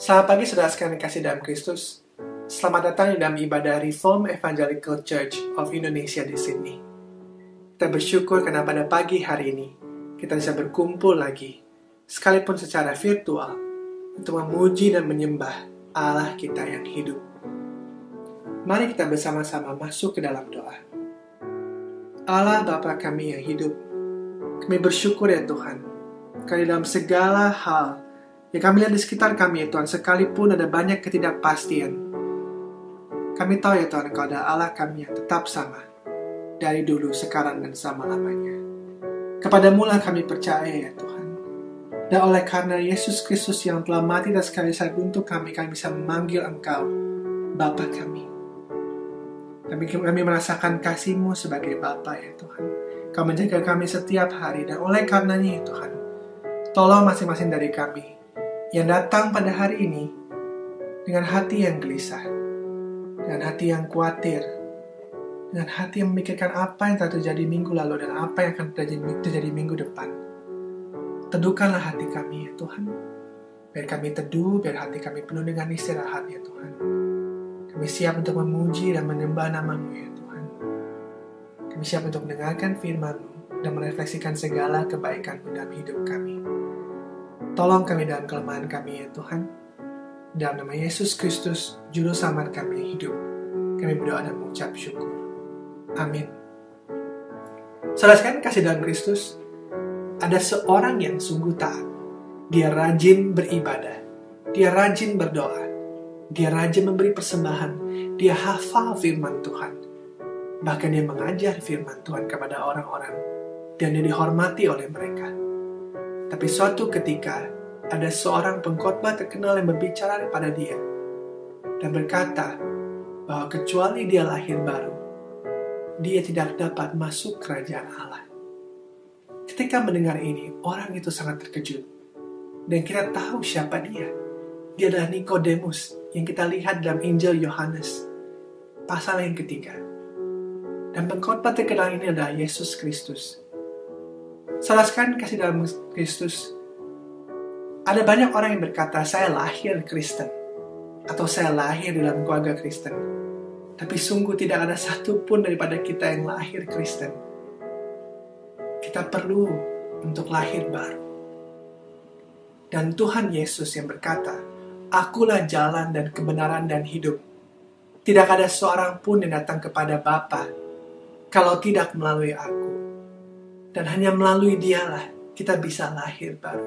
Selamat pagi saudara sekalian yang kasih dalam Kristus. Selamat datang di dalam ibadah Reform Evangelical Church of Indonesia di Sydney. Kita bersyukur karena pada pagi hari ini kita bisa berkumpul lagi, sekalipun secara virtual, untuk memuji dan menyembah Allah kita yang hidup. Mari kita bersama-sama masuk ke dalam doa. Allah Bapa kami yang hidup, kami bersyukur ya Tuhan, karena dalam segala hal yang kami lihat di sekitar kami ya Tuhan, sekalipun ada banyak ketidakpastian, kami tahu ya Tuhan, Engkau adalah Allah kami yang tetap sama, dari dulu, sekarang, dan selama-lamanya. Kepadamu lah kami percaya ya Tuhan. Dan oleh karena Yesus Kristus yang telah mati dan sekali salib untuk kami bisa memanggil Engkau Bapa kami. Kami merasakan kasih-Mu sebagai Bapa ya Tuhan. Kau menjaga kami setiap hari, dan oleh karenanya ya Tuhan, tolong masing-masing dari kami yang datang pada hari ini dengan hati yang gelisah, dengan hati yang khawatir, dengan hati yang memikirkan apa yang telah terjadi minggu lalu dan apa yang akan terjadi minggu depan. Teduhkanlah hati kami ya Tuhan. Biar kami teduh, biar hati kami penuh dengan istirahat ya Tuhan. Kami siap untuk memuji dan menyembah nama-Mu ya Tuhan. Kami siap untuk mendengarkan firman-Mu dan merefleksikan segala kebaikan-Mu dalam hidup kami. Tolong kami dalam kelemahan kami ya Tuhan. Dalam nama Yesus Kristus, Juru Selamat kami yang hidup, kami berdoa dan mengucap syukur. Amin. Saudara sekalian kasih dalam Kristus, ada seorang yang sungguh taat. Dia rajin beribadah, dia rajin berdoa, dia rajin memberi persembahan, dia hafal firman Tuhan. Bahkan dia mengajar firman Tuhan kepada orang-orang, dan dia dihormati oleh mereka. Tapi suatu ketika, ada seorang pengkhotbah terkenal yang berbicara kepada dia dan berkata bahwa kecuali dia lahir baru, dia tidak dapat masuk kerajaan Allah. Ketika mendengar ini, orang itu sangat terkejut. Dan kita tahu siapa dia. Dia adalah Nikodemus yang kita lihat dalam Injil Yohanes, pasal yang ketiga. Dan pengkhotbah terkenal ini adalah Yesus Kristus. Salah sekali kasih dalam Kristus, ada banyak orang yang berkata, saya lahir Kristen, atau saya lahir dalam keluarga Kristen. Tapi sungguh tidak ada satupun daripada kita yang lahir Kristen. Kita perlu untuk lahir baru. Dan Tuhan Yesus yang berkata, akulah jalan dan kebenaran dan hidup. Tidak ada seorang pun yang datang kepada Bapa kalau tidak melalui aku. Dan hanya melalui Dialah kita bisa lahir baru.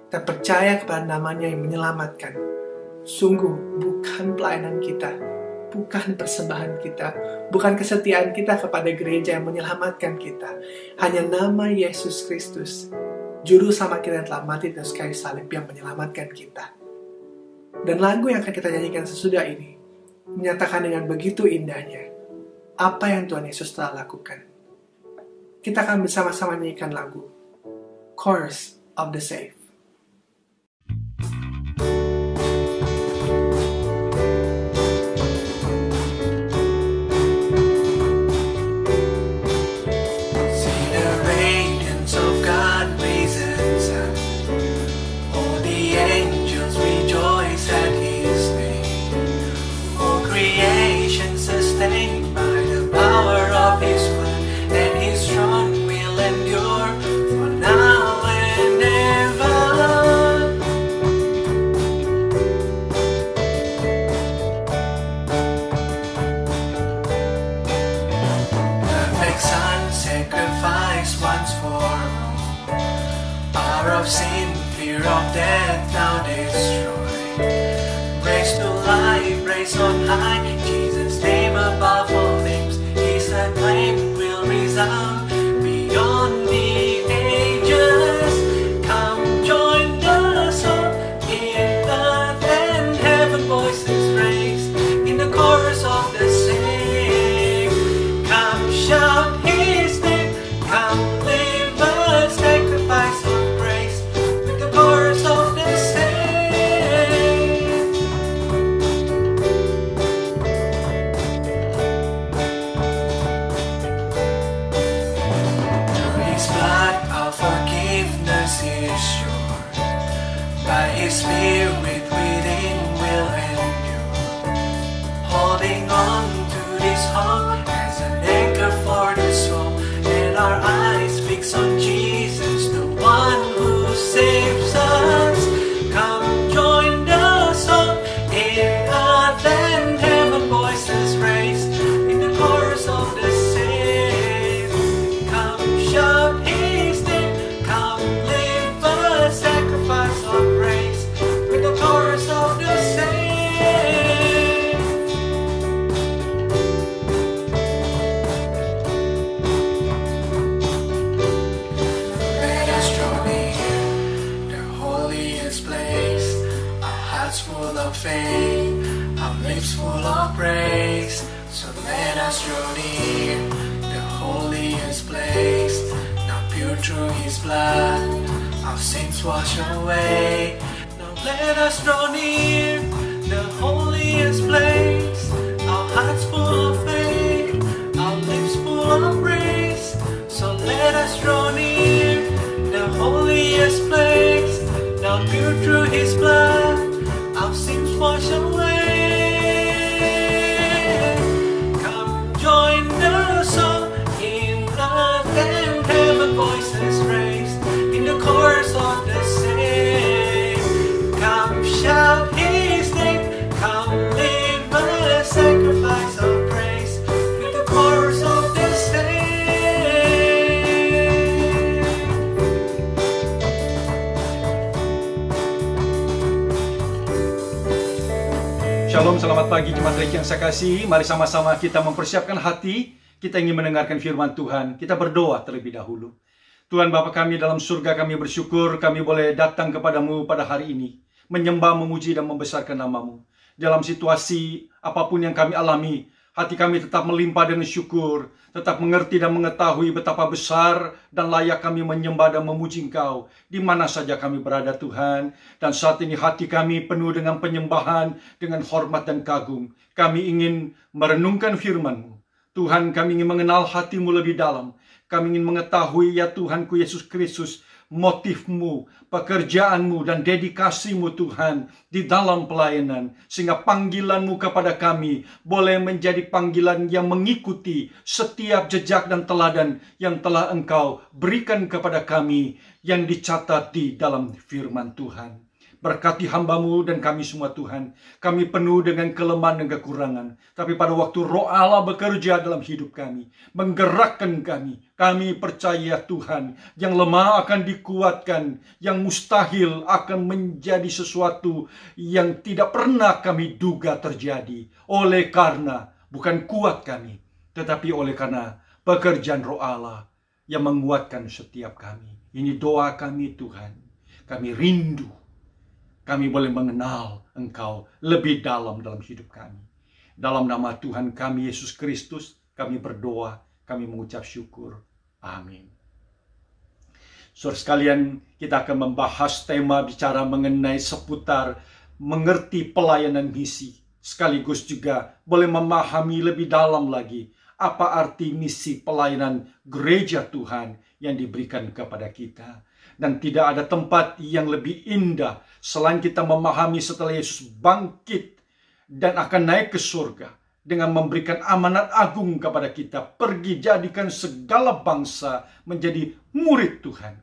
Kita percaya kepada namanya yang menyelamatkan. Sungguh bukan pelayanan kita, bukan persembahan kita, bukan kesetiaan kita kepada gereja yang menyelamatkan kita. Hanya nama Yesus Kristus, Juru Selamat kita yang telah mati dan kayu salib yang menyelamatkan kita. Dan lagu yang akan kita nyanyikan sesudah ini menyatakan dengan begitu indahnya apa yang Tuhan Yesus telah lakukan. Kita akan bersama-sama nyanyikan lagu Chorus of the Saved. Sin, fear of death now destroy. Raised to life, raised on high, Jesus' name above all names. His acclaim will resound beyond the ages. Come join the soul in earth and heaven, voices raised in the chorus of the same. Come shout His name, come live a sacrifice of His Spirit within faith, our lips full of praise. So let us draw near the holiest place, now pure through His blood, our sins wash away. Now let us draw near the holiest place, our hearts full of faith, our lips full of praise. So let us draw near the holiest place, now pure through His blood, our sins wash away. Come join the song in earth and heaven, voices raised in the chorus of the same. Come shout His name, come live a sacrifice of praise with the chorus of the same. Shalom, selamat pagi jemaat yang saya kasihi. Mari sama-sama kita mempersiapkan hati. Kita ingin mendengarkan firman Tuhan. Kita berdoa terlebih dahulu. Tuhan Bapa kami dalam surga, kami bersyukur kami boleh datang kepadamu pada hari ini, menyembah, memuji, dan membesarkan nama-Mu. Dalam situasi apapun yang kami alami, hati kami tetap melimpah dengan syukur, tetap mengerti dan mengetahui betapa besar dan layak kami menyembah dan memuji Engkau di mana saja kami berada Tuhan. Dan saat ini hati kami penuh dengan penyembahan, dengan hormat dan kagum. Kami ingin merenungkan firman-Mu. Tuhan, kami ingin mengenal hati-Mu lebih dalam. Kami ingin mengetahui ya Tuhanku Yesus Kristus, motif-Mu, pekerjaan-Mu, dan dedikasi-Mu Tuhan di dalam pelayanan. Sehingga panggilan-Mu kepada kami boleh menjadi panggilan yang mengikuti setiap jejak dan teladan yang telah Engkau berikan kepada kami yang dicatat di dalam firman Tuhan. Berkati hamba-Mu dan kami semua Tuhan. Kami penuh dengan kelemahan dan kekurangan. Tapi pada waktu Roh Allah bekerja dalam hidup kami, menggerakkan kami, kami percaya Tuhan, yang lemah akan dikuatkan, yang mustahil akan menjadi sesuatu yang tidak pernah kami duga terjadi. Oleh karena bukan kuat kami, tetapi oleh karena pekerjaan Roh Allah yang menguatkan setiap kami. Ini doa kami Tuhan. Kami rindu kami boleh mengenal Engkau lebih dalam hidup kami. Dalam nama Tuhan kami Yesus Kristus, kami berdoa, kami mengucap syukur. Amin. Saudara sekalian, kita akan membahas tema bicara mengenai seputar mengerti pelayanan misi. Sekaligus juga boleh memahami lebih dalam lagi apa arti misi pelayanan gereja Tuhan yang diberikan kepada kita. Dan tidak ada tempat yang lebih indah selain kita memahami setelah Yesus bangkit dan akan naik ke surga dengan memberikan amanat agung kepada kita, pergi jadikan segala bangsa menjadi murid Tuhan.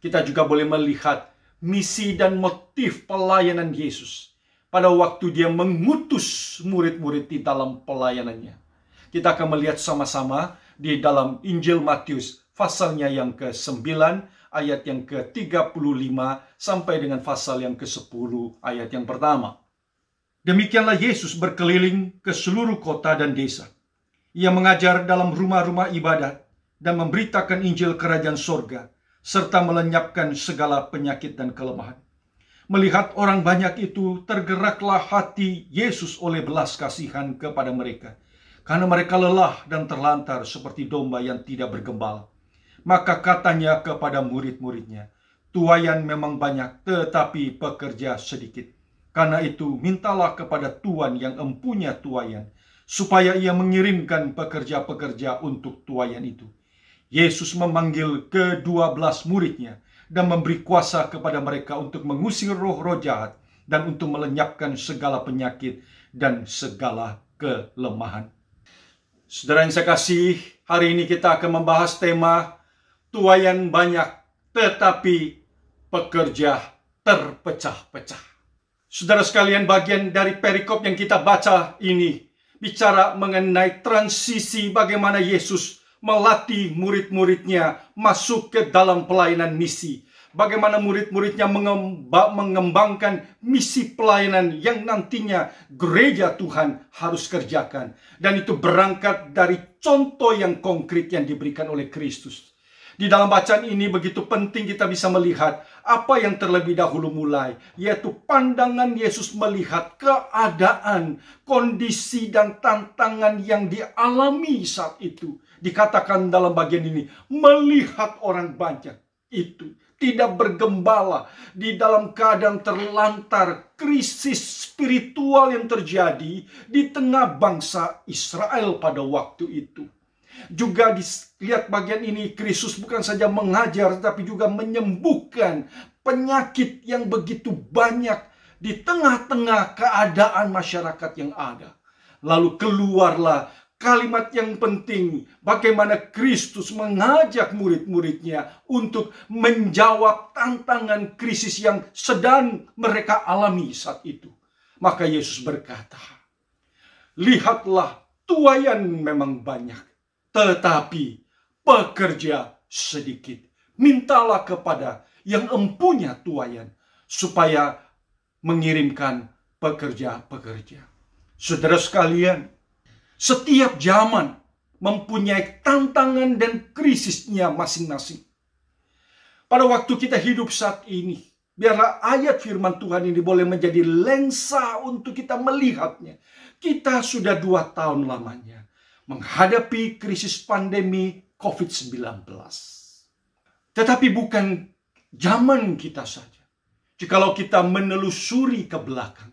Kita juga boleh melihat misi dan motif pelayanan Yesus pada waktu Dia mengutus murid-murid di dalam pelayanannya. Kita akan melihat sama-sama di dalam Injil Matius pasalnya yang ke-9 ayat yang ke-35 sampai dengan pasal yang ke-10 ayat yang pertama. Demikianlah Yesus berkeliling ke seluruh kota dan desa. Ia mengajar dalam rumah-rumah ibadat dan memberitakan Injil Kerajaan Sorga, serta melenyapkan segala penyakit dan kelemahan. Melihat orang banyak itu, tergeraklah hati Yesus oleh belas kasihan kepada mereka, karena mereka lelah dan terlantar seperti domba yang tidak bergembala. Maka katanya kepada murid-muridnya, tuaian memang banyak, tetapi pekerja sedikit. Karena itu, mintalah kepada Tuan yang empunya tuaian, supaya ia mengirimkan pekerja-pekerja untuk tuaian itu. Yesus memanggil ke-12 muridnya, dan memberi kuasa kepada mereka untuk mengusir roh-roh jahat, dan untuk melenyapkan segala penyakit dan segala kelemahan. Saudara yang saya kasih, hari ini kita akan membahas tema tuaian banyak, tetapi pekerja terpecah-pecah. Saudara sekalian, bagian dari perikop yang kita baca ini bicara mengenai transisi bagaimana Yesus melatih murid-muridnya masuk ke dalam pelayanan misi. Bagaimana murid-muridnya mengembangkan misi pelayanan yang nantinya gereja Tuhan harus kerjakan. Dan itu berangkat dari contoh yang konkret yang diberikan oleh Kristus. Di dalam bacaan ini begitu penting kita bisa melihat apa yang terlebih dahulu mulai, yaitu pandangan Yesus melihat keadaan, kondisi dan tantangan yang dialami saat itu. Dikatakan dalam bagian ini, melihat orang banyak itu tidak bergembala di dalam keadaan terlantar, krisis spiritual yang terjadi di tengah bangsa Israel pada waktu itu. Juga dilihat bagian ini, Kristus bukan saja mengajar tetapi juga menyembuhkan penyakit yang begitu banyak di tengah-tengah keadaan masyarakat yang ada. Lalu keluarlah kalimat yang penting, bagaimana Kristus mengajak murid-muridnya untuk menjawab tantangan krisis yang sedang mereka alami saat itu. Maka Yesus berkata, lihatlah, tuaian memang banyak, tetapi pekerja sedikit. Mintalah kepada yang empunya tuaian, supaya mengirimkan pekerja-pekerja. Saudara sekalian, setiap zaman mempunyai tantangan dan krisisnya masing-masing. Pada waktu kita hidup saat ini, biarlah ayat firman Tuhan ini boleh menjadi lensa untuk kita melihatnya. Kita sudah 2 tahun lamanya menghadapi krisis pandemi COVID-19. Tetapi bukan zaman kita saja. Jikalau kita menelusuri ke belakang,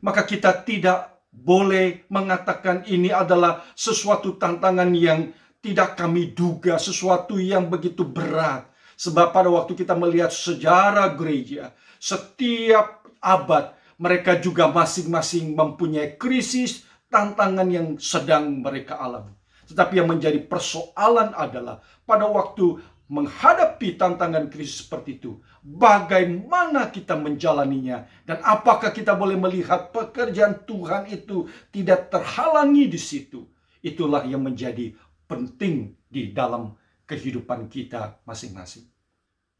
maka kita tidak boleh mengatakan ini adalah sesuatu tantangan yang tidak kami duga, sesuatu yang begitu berat. Sebab pada waktu kita melihat sejarah gereja, setiap abad mereka juga masing-masing mempunyai krisis, tantangan yang sedang mereka alami. Tetapi yang menjadi persoalan adalah pada waktu menghadapi tantangan krisis seperti itu, bagaimana kita menjalaninya, dan apakah kita boleh melihat pekerjaan Tuhan itu tidak terhalangi di situ. Itulah yang menjadi penting di dalam kehidupan kita masing-masing.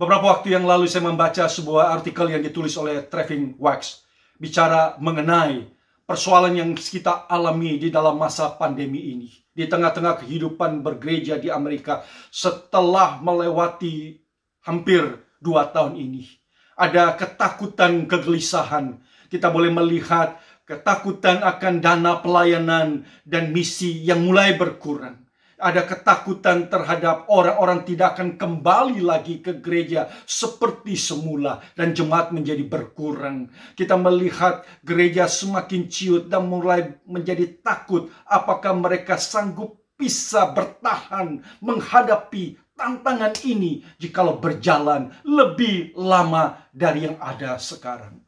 Beberapa waktu yang lalu saya membaca sebuah artikel yang ditulis oleh Trevin Wax, bicara mengenai persoalan yang kita alami di dalam masa pandemi ini. Di tengah-tengah kehidupan bergereja di Amerika setelah melewati hampir 2 tahun ini. Ada ketakutan, kegelisahan. Kita boleh melihat ketakutan akan dana pelayanan dan misi yang mulai berkurang. Ada ketakutan terhadap orang-orang tidak akan kembali lagi ke gereja seperti semula dan jemaat menjadi berkurang. Kita melihat gereja semakin ciut dan mulai menjadi takut apakah mereka sanggup bisa bertahan menghadapi tantangan ini jikalau berjalan lebih lama dari yang ada sekarang.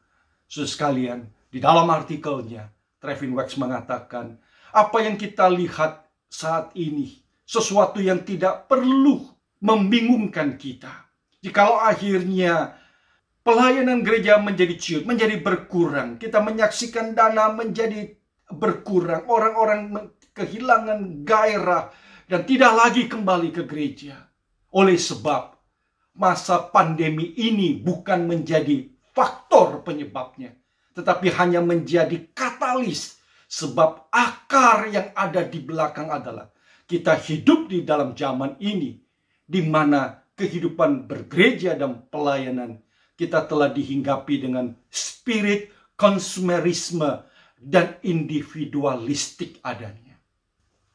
Saudara sekalian, di dalam artikelnya Trevin Wax mengatakan, apa yang kita lihat saat ini sesuatu yang tidak perlu membingungkan kita. Jikalau akhirnya pelayanan gereja menjadi ciut, menjadi berkurang, kita menyaksikan dana menjadi berkurang, orang-orang kehilangan gairah dan tidak lagi kembali ke gereja. Oleh sebab masa pandemi ini bukan menjadi faktor penyebabnya, tetapi hanya menjadi katalis. Sebab akar yang ada di belakang adalah kita hidup di dalam zaman ini, di mana kehidupan bergereja dan pelayanan kita telah dihinggapi dengan spirit konsumerisme dan individualistik adanya.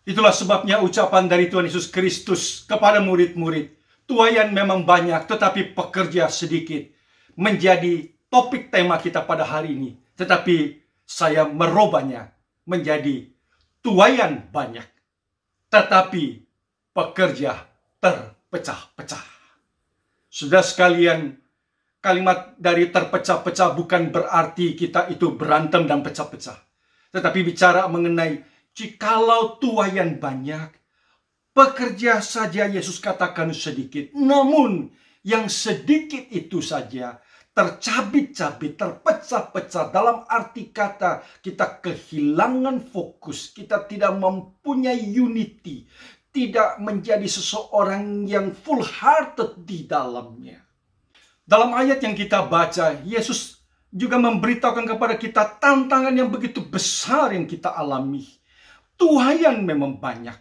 Itulah sebabnya ucapan dari Tuhan Yesus Kristus kepada murid-murid, tuaian memang banyak tetapi pekerja sedikit, menjadi topik tema kita pada hari ini. Tetapi saya merubahnya menjadi tuaian banyak, tetapi pekerja terpecah-pecah. Saudara sekalian, kalimat dari terpecah-pecah bukan berarti kita itu berantem dan pecah-pecah. Tetapi bicara mengenai jikalau tuaian banyak, pekerja saja Yesus katakan sedikit. Namun yang sedikit itu saja tercabik-cabik, terpecah-pecah. Dalam arti kata kita kehilangan fokus, kita tidak mempunyai unity, tidak menjadi seseorang yang full hearted di dalamnya. Dalam ayat yang kita baca, Yesus juga memberitahukan kepada kita tantangan yang begitu besar yang kita alami. Tuaian memang banyak.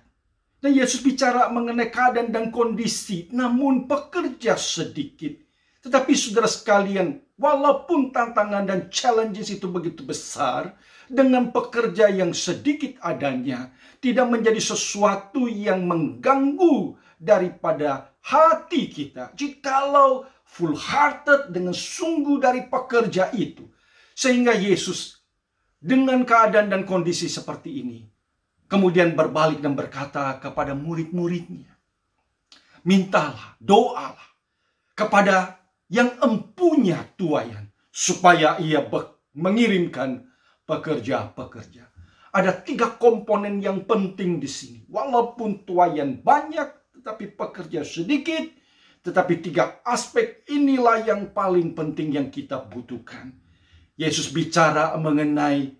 Dan Yesus bicara mengenai keadaan dan kondisi, namun pekerja sedikit. Tetapi saudara sekalian, walaupun tantangan dan challenges itu begitu besar, dengan pekerja yang sedikit adanya, tidak menjadi sesuatu yang mengganggu daripada hati kita. Jikalau full hearted dengan sungguh dari pekerja itu. Sehingga Yesus dengan keadaan dan kondisi seperti ini, kemudian berbalik dan berkata kepada murid-muridnya, mintalah, doalah kepada yang empunya tuaian, supaya ia mengirimkan pekerja-pekerja. Ada 3 komponen yang penting di sini. Walaupun tuaian banyak, tetapi pekerja sedikit, tetapi 3 aspek inilah yang paling penting yang kita butuhkan. Yesus bicara mengenai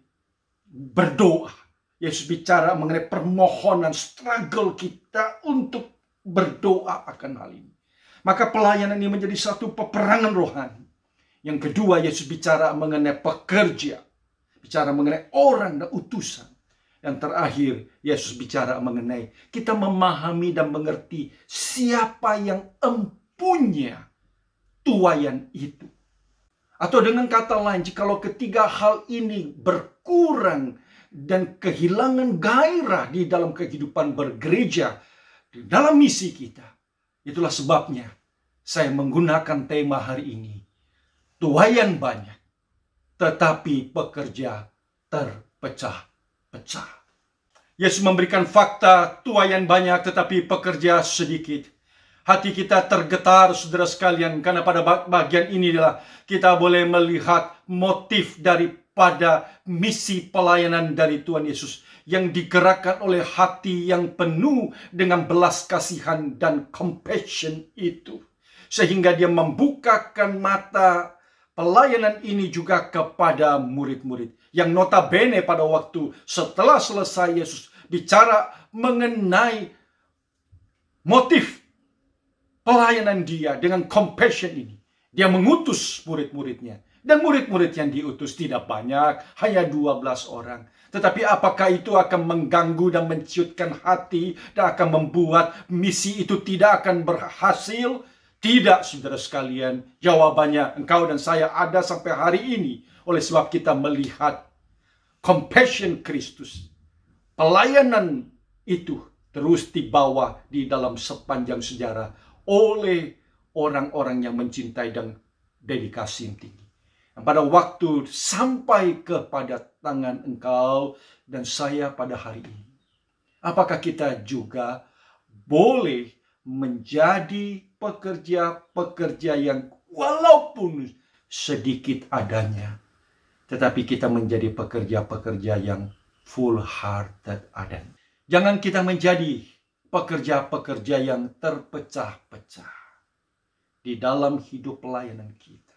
berdoa. Yesus bicara mengenai permohonan, struggle kita untuk berdoa akan hal ini. Maka pelayanan ini menjadi satu peperangan rohani. Yang kedua, Yesus bicara mengenai pekerja. Bicara mengenai orang dan utusan. Yang terakhir, Yesus bicara mengenai kita memahami dan mengerti siapa yang empunya tuaian itu. Atau dengan kata lain, jikalau ketiga hal ini berkurang dan kehilangan gairah di dalam kehidupan bergereja, di dalam misi kita, itulah sebabnya saya menggunakan tema hari ini, tuaian banyak, tetapi pekerja terpecah-pecah. Yesus memberikan fakta tuaian banyak, tetapi pekerja sedikit. Hati kita tergetar, saudara sekalian, karena pada bagian ini adalah kita boleh melihat motif daripada misi pelayanan dari Tuhan Yesus yang digerakkan oleh hati yang penuh dengan belas kasihan dan compassion itu. Sehingga dia membukakan mata pelayanan ini juga kepada murid-murid. Yang notabene pada waktu setelah selesai Yesus bicara mengenai motif pelayanan dia dengan compassion ini. Dia mengutus murid-muridnya. Dan murid-murid yang diutus tidak banyak, hanya 12 orang. Tetapi apakah itu akan mengganggu dan menciutkan hati dan akan membuat misi itu tidak akan berhasil? Tidak, saudara sekalian. Jawabannya, engkau dan saya ada sampai hari ini. Oleh sebab kita melihat compassion Kristus. Pelayanan itu terus dibawa di dalam sepanjang sejarah oleh orang-orang yang mencintai dan dedikasi yang tinggi. Dan pada waktu sampai kepada tangan engkau dan saya pada hari ini, apakah kita juga boleh menjadi pekerja-pekerja yang walaupun sedikit adanya, tetapi kita menjadi pekerja-pekerja yang full-hearted adanya. Jangan kita menjadi pekerja-pekerja yang terpecah-pecah di dalam hidup pelayanan kita.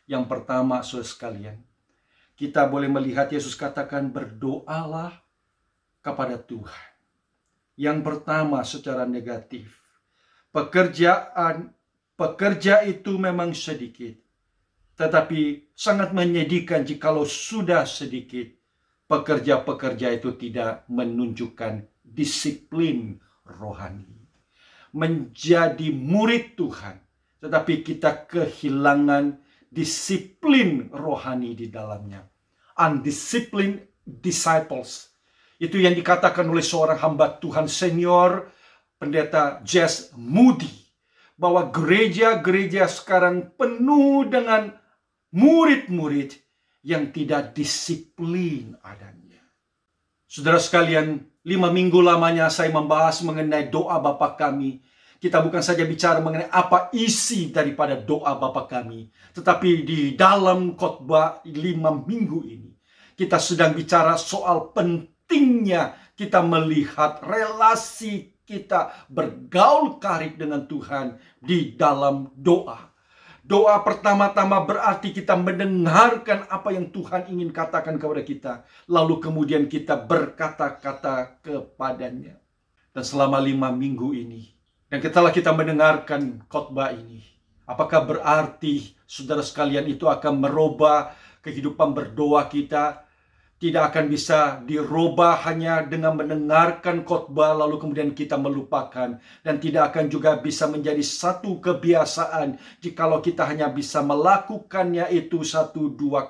Yang pertama, saudara sekalian, kita boleh melihat Yesus katakan berdoalah kepada Tuhan. Yang pertama secara negatif, pekerja itu memang sedikit, tetapi sangat menyedihkan jikalau sudah sedikit, pekerja-pekerja itu tidak menunjukkan disiplin rohani. Menjadi murid Tuhan, tetapi kita kehilangan disiplin rohani di dalamnya. Undisciplined disciples. Itu yang dikatakan oleh seorang hamba Tuhan senior, pendeta Jess Moody, bahwa gereja-gereja sekarang penuh dengan murid-murid yang tidak disiplin adanya. Saudara sekalian, 5 minggu lamanya saya membahas mengenai doa Bapa kami. Kita bukan saja bicara mengenai apa isi daripada doa Bapa kami, tetapi di dalam khotbah 5 minggu ini, kita sedang bicara soal pentingnya kita melihat relasi kita bergaul karib dengan Tuhan di dalam doa. Doa pertama-tama berarti kita mendengarkan apa yang Tuhan ingin katakan kepada kita. Lalu kemudian kita berkata-kata kepadanya. Dan selama 5 minggu ini, dan setelah kita mendengarkan khotbah ini, apakah berarti saudara sekalian itu akan merubah kehidupan berdoa kita? tidak akan bisa dirubah hanya dengan mendengarkan khotbah lalu kemudian kita melupakan, dan tidak akan juga bisa menjadi satu kebiasaan jikalau kita hanya bisa melakukannya itu 1-2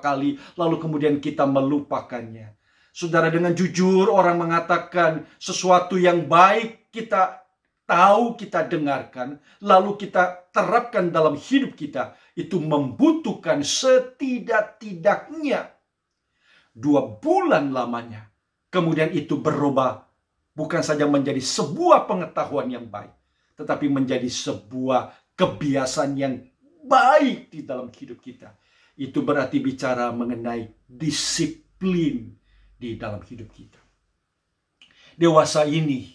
kali lalu kemudian kita melupakannya. Saudara, dengan jujur orang mengatakan sesuatu yang baik kita tahu, kita dengarkan, lalu kita terapkan dalam hidup kita, itu membutuhkan setidak-tidaknya 2 bulan lamanya. Kemudian itu berubah, bukan saja menjadi sebuah pengetahuan yang baik, tetapi menjadi sebuah kebiasaan yang baik di dalam hidup kita. Itu berarti bicara mengenai disiplin di dalam hidup kita. Dewasa ini,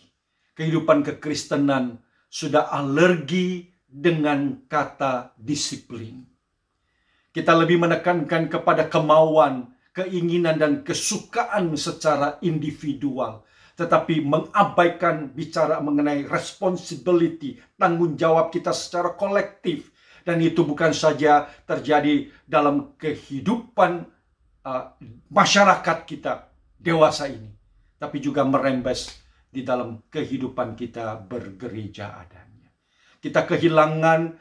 kehidupan kekristenan sudah alergi dengan kata disiplin. Kita lebih menekankan kepada kemauan, keinginan dan kesukaan secara individual, tetapi mengabaikan bicara mengenai responsibility, tanggung jawab kita secara kolektif. Dan itu bukan saja terjadi dalam kehidupan masyarakat kita dewasa ini, tapi juga merembes di dalam kehidupan kita bergereja adanya. Kita kehilangan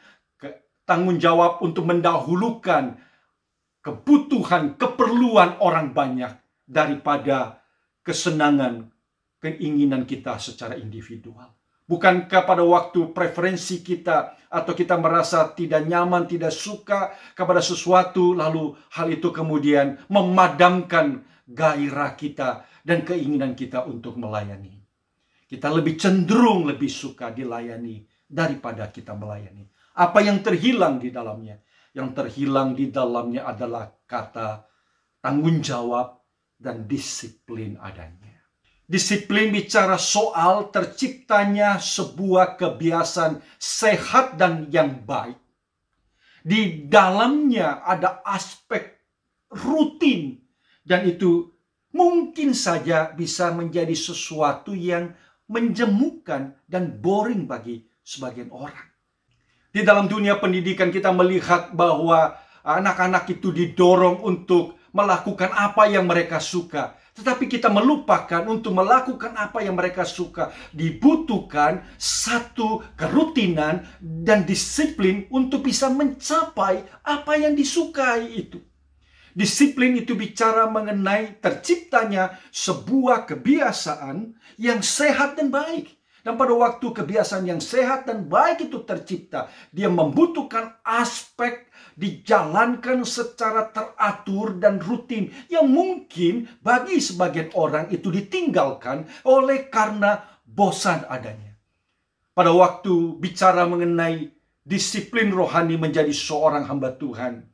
tanggung jawab untuk mendahulukan kebutuhan, keperluan orang banyak daripada kesenangan, keinginan kita secara individual. Bukankah pada waktu preferensi kita atau kita merasa tidak nyaman, tidak suka kepada sesuatu, lalu hal itu kemudian memadamkan gairah kita dan keinginan kita untuk melayani. Kita lebih cenderung lebih suka dilayani daripada kita melayani. Apa yang terhilang di dalamnya? Yang terhilang di dalamnya adalah kata tanggung jawab dan disiplin adanya. Disiplin bicara soal terciptanya sebuah kebiasaan sehat dan yang baik. Di dalamnya ada aspek rutin, dan itu mungkin saja bisa menjadi sesuatu yang menjemukan dan boring bagi sebagian orang. Di dalam dunia pendidikan kita melihat bahwa anak-anak itu didorong untuk melakukan apa yang mereka suka. Tetapi kita melupakan untuk melakukan apa yang mereka suka. Dibutuhkan satu kerutinan dan disiplin untuk bisa mencapai apa yang disukai itu. Disiplin itu bicara mengenai terciptanya sebuah kebiasaan yang sehat dan baik. Dan pada waktu kebiasaan yang sehat dan baik itu tercipta, dia membutuhkan aspek dijalankan secara teratur dan rutin yang mungkin bagi sebagian orang itu ditinggalkan oleh karena bosan adanya. Pada waktu bicara mengenai disiplin rohani menjadi seorang hamba Tuhan,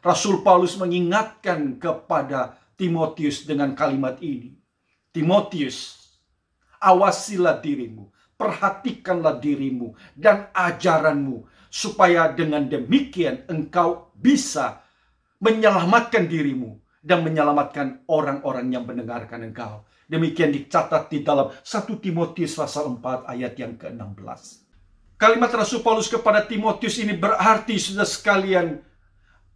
Rasul Paulus mengingatkan kepada Timotius dengan kalimat ini. Timotius, awasilah dirimu, perhatikanlah dirimu dan ajaranmu, supaya dengan demikian engkau bisa menyelamatkan dirimu dan menyelamatkan orang-orang yang mendengarkan engkau. Demikian dicatat di dalam 1 Timotius pasal 4 ayat yang ke-16. Kalimat Rasul Paulus kepada Timotius ini berarti, saudara sekalian,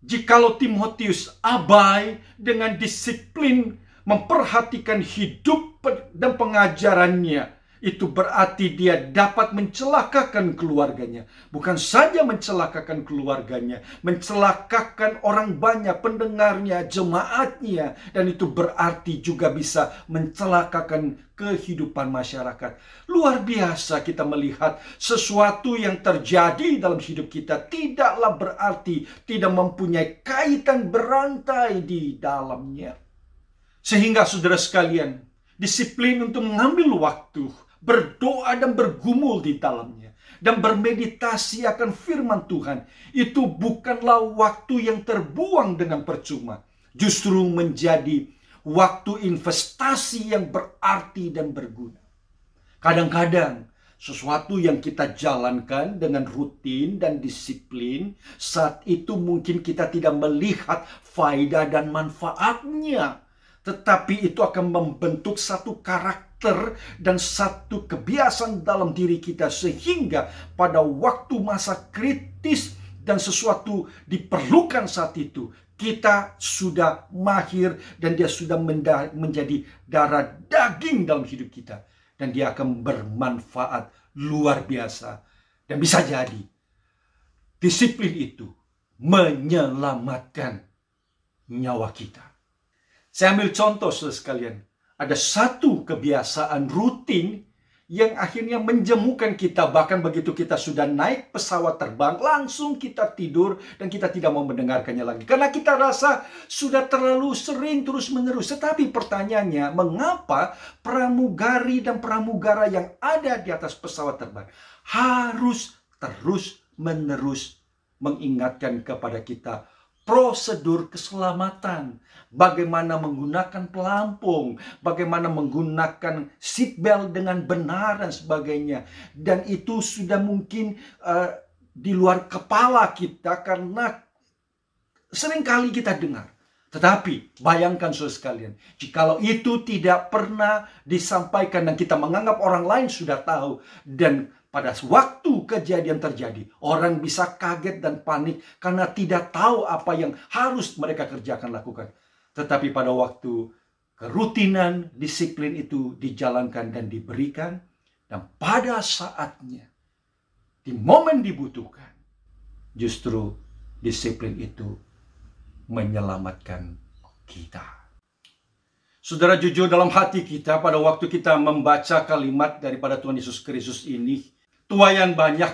jikalau Timotius abai dengan disiplin memperhatikan hidup dan pengajarannya, itu berarti dia dapat mencelakakan keluarganya. Bukan saja mencelakakan keluarganya, mencelakakan orang banyak, pendengarnya, jemaatnya. Dan itu berarti juga bisa mencelakakan kehidupan masyarakat. Luar biasa kita melihat sesuatu yang terjadi dalam hidup kita tidaklah berarti tidak mempunyai kaitan berantai di dalamnya. Sehingga saudara sekalian, disiplin untuk mengambil waktu, berdoa dan bergumul di dalamnya, dan bermeditasi akan firman Tuhan, itu bukanlah waktu yang terbuang dengan percuma. Justru menjadi waktu investasi yang berarti dan berguna. Kadang-kadang sesuatu yang kita jalankan dengan rutin dan disiplin, saat itu mungkin kita tidak melihat faedah dan manfaatnya. Tetapi itu akan membentuk satu karakter dan satu kebiasaan dalam diri kita, sehingga pada waktu masa kritis dan sesuatu diperlukan saat itu, Kita sudah mahir dan dia sudah menjadi darah daging dalam hidup kita. Dan dia akan bermanfaat luar biasa. Dan bisa jadi disiplin itu menyelamatkan nyawa kita. Saya ambil contoh saudara sekalian. Ada satu kebiasaan rutin yang akhirnya menjemukan kita. Bahkan begitu kita sudah naik pesawat terbang, langsung kita tidur dan kita tidak mau mendengarkannya lagi. Karena kita rasa sudah terlalu sering terus-menerus. Tetapi pertanyaannya, mengapa pramugari dan pramugara yang ada di atas pesawat terbang harus terus-menerus mengingatkan kepada kita prosedur keselamatan, bagaimana menggunakan pelampung, bagaimana menggunakan seatbelt dengan benar dan sebagainya. Dan itu sudah mungkin di luar kepala kita karena seringkali kita dengar. Tetapi bayangkan saudara sekalian, jikalau itu tidak pernah disampaikan dan kita menganggap orang lain sudah tahu, dan pada waktu kejadian terjadi, orang bisa kaget dan panik karena tidak tahu apa yang harus mereka kerjakan lakukan. Tetapi pada waktu kerutinan, disiplin itu dijalankan dan diberikan, dan pada saatnya, di momen dibutuhkan, justru disiplin itu menyelamatkan kita. Saudara, jujur dalam hati kita pada waktu kita membaca kalimat daripada Tuhan Yesus Kristus ini, tuaian banyak,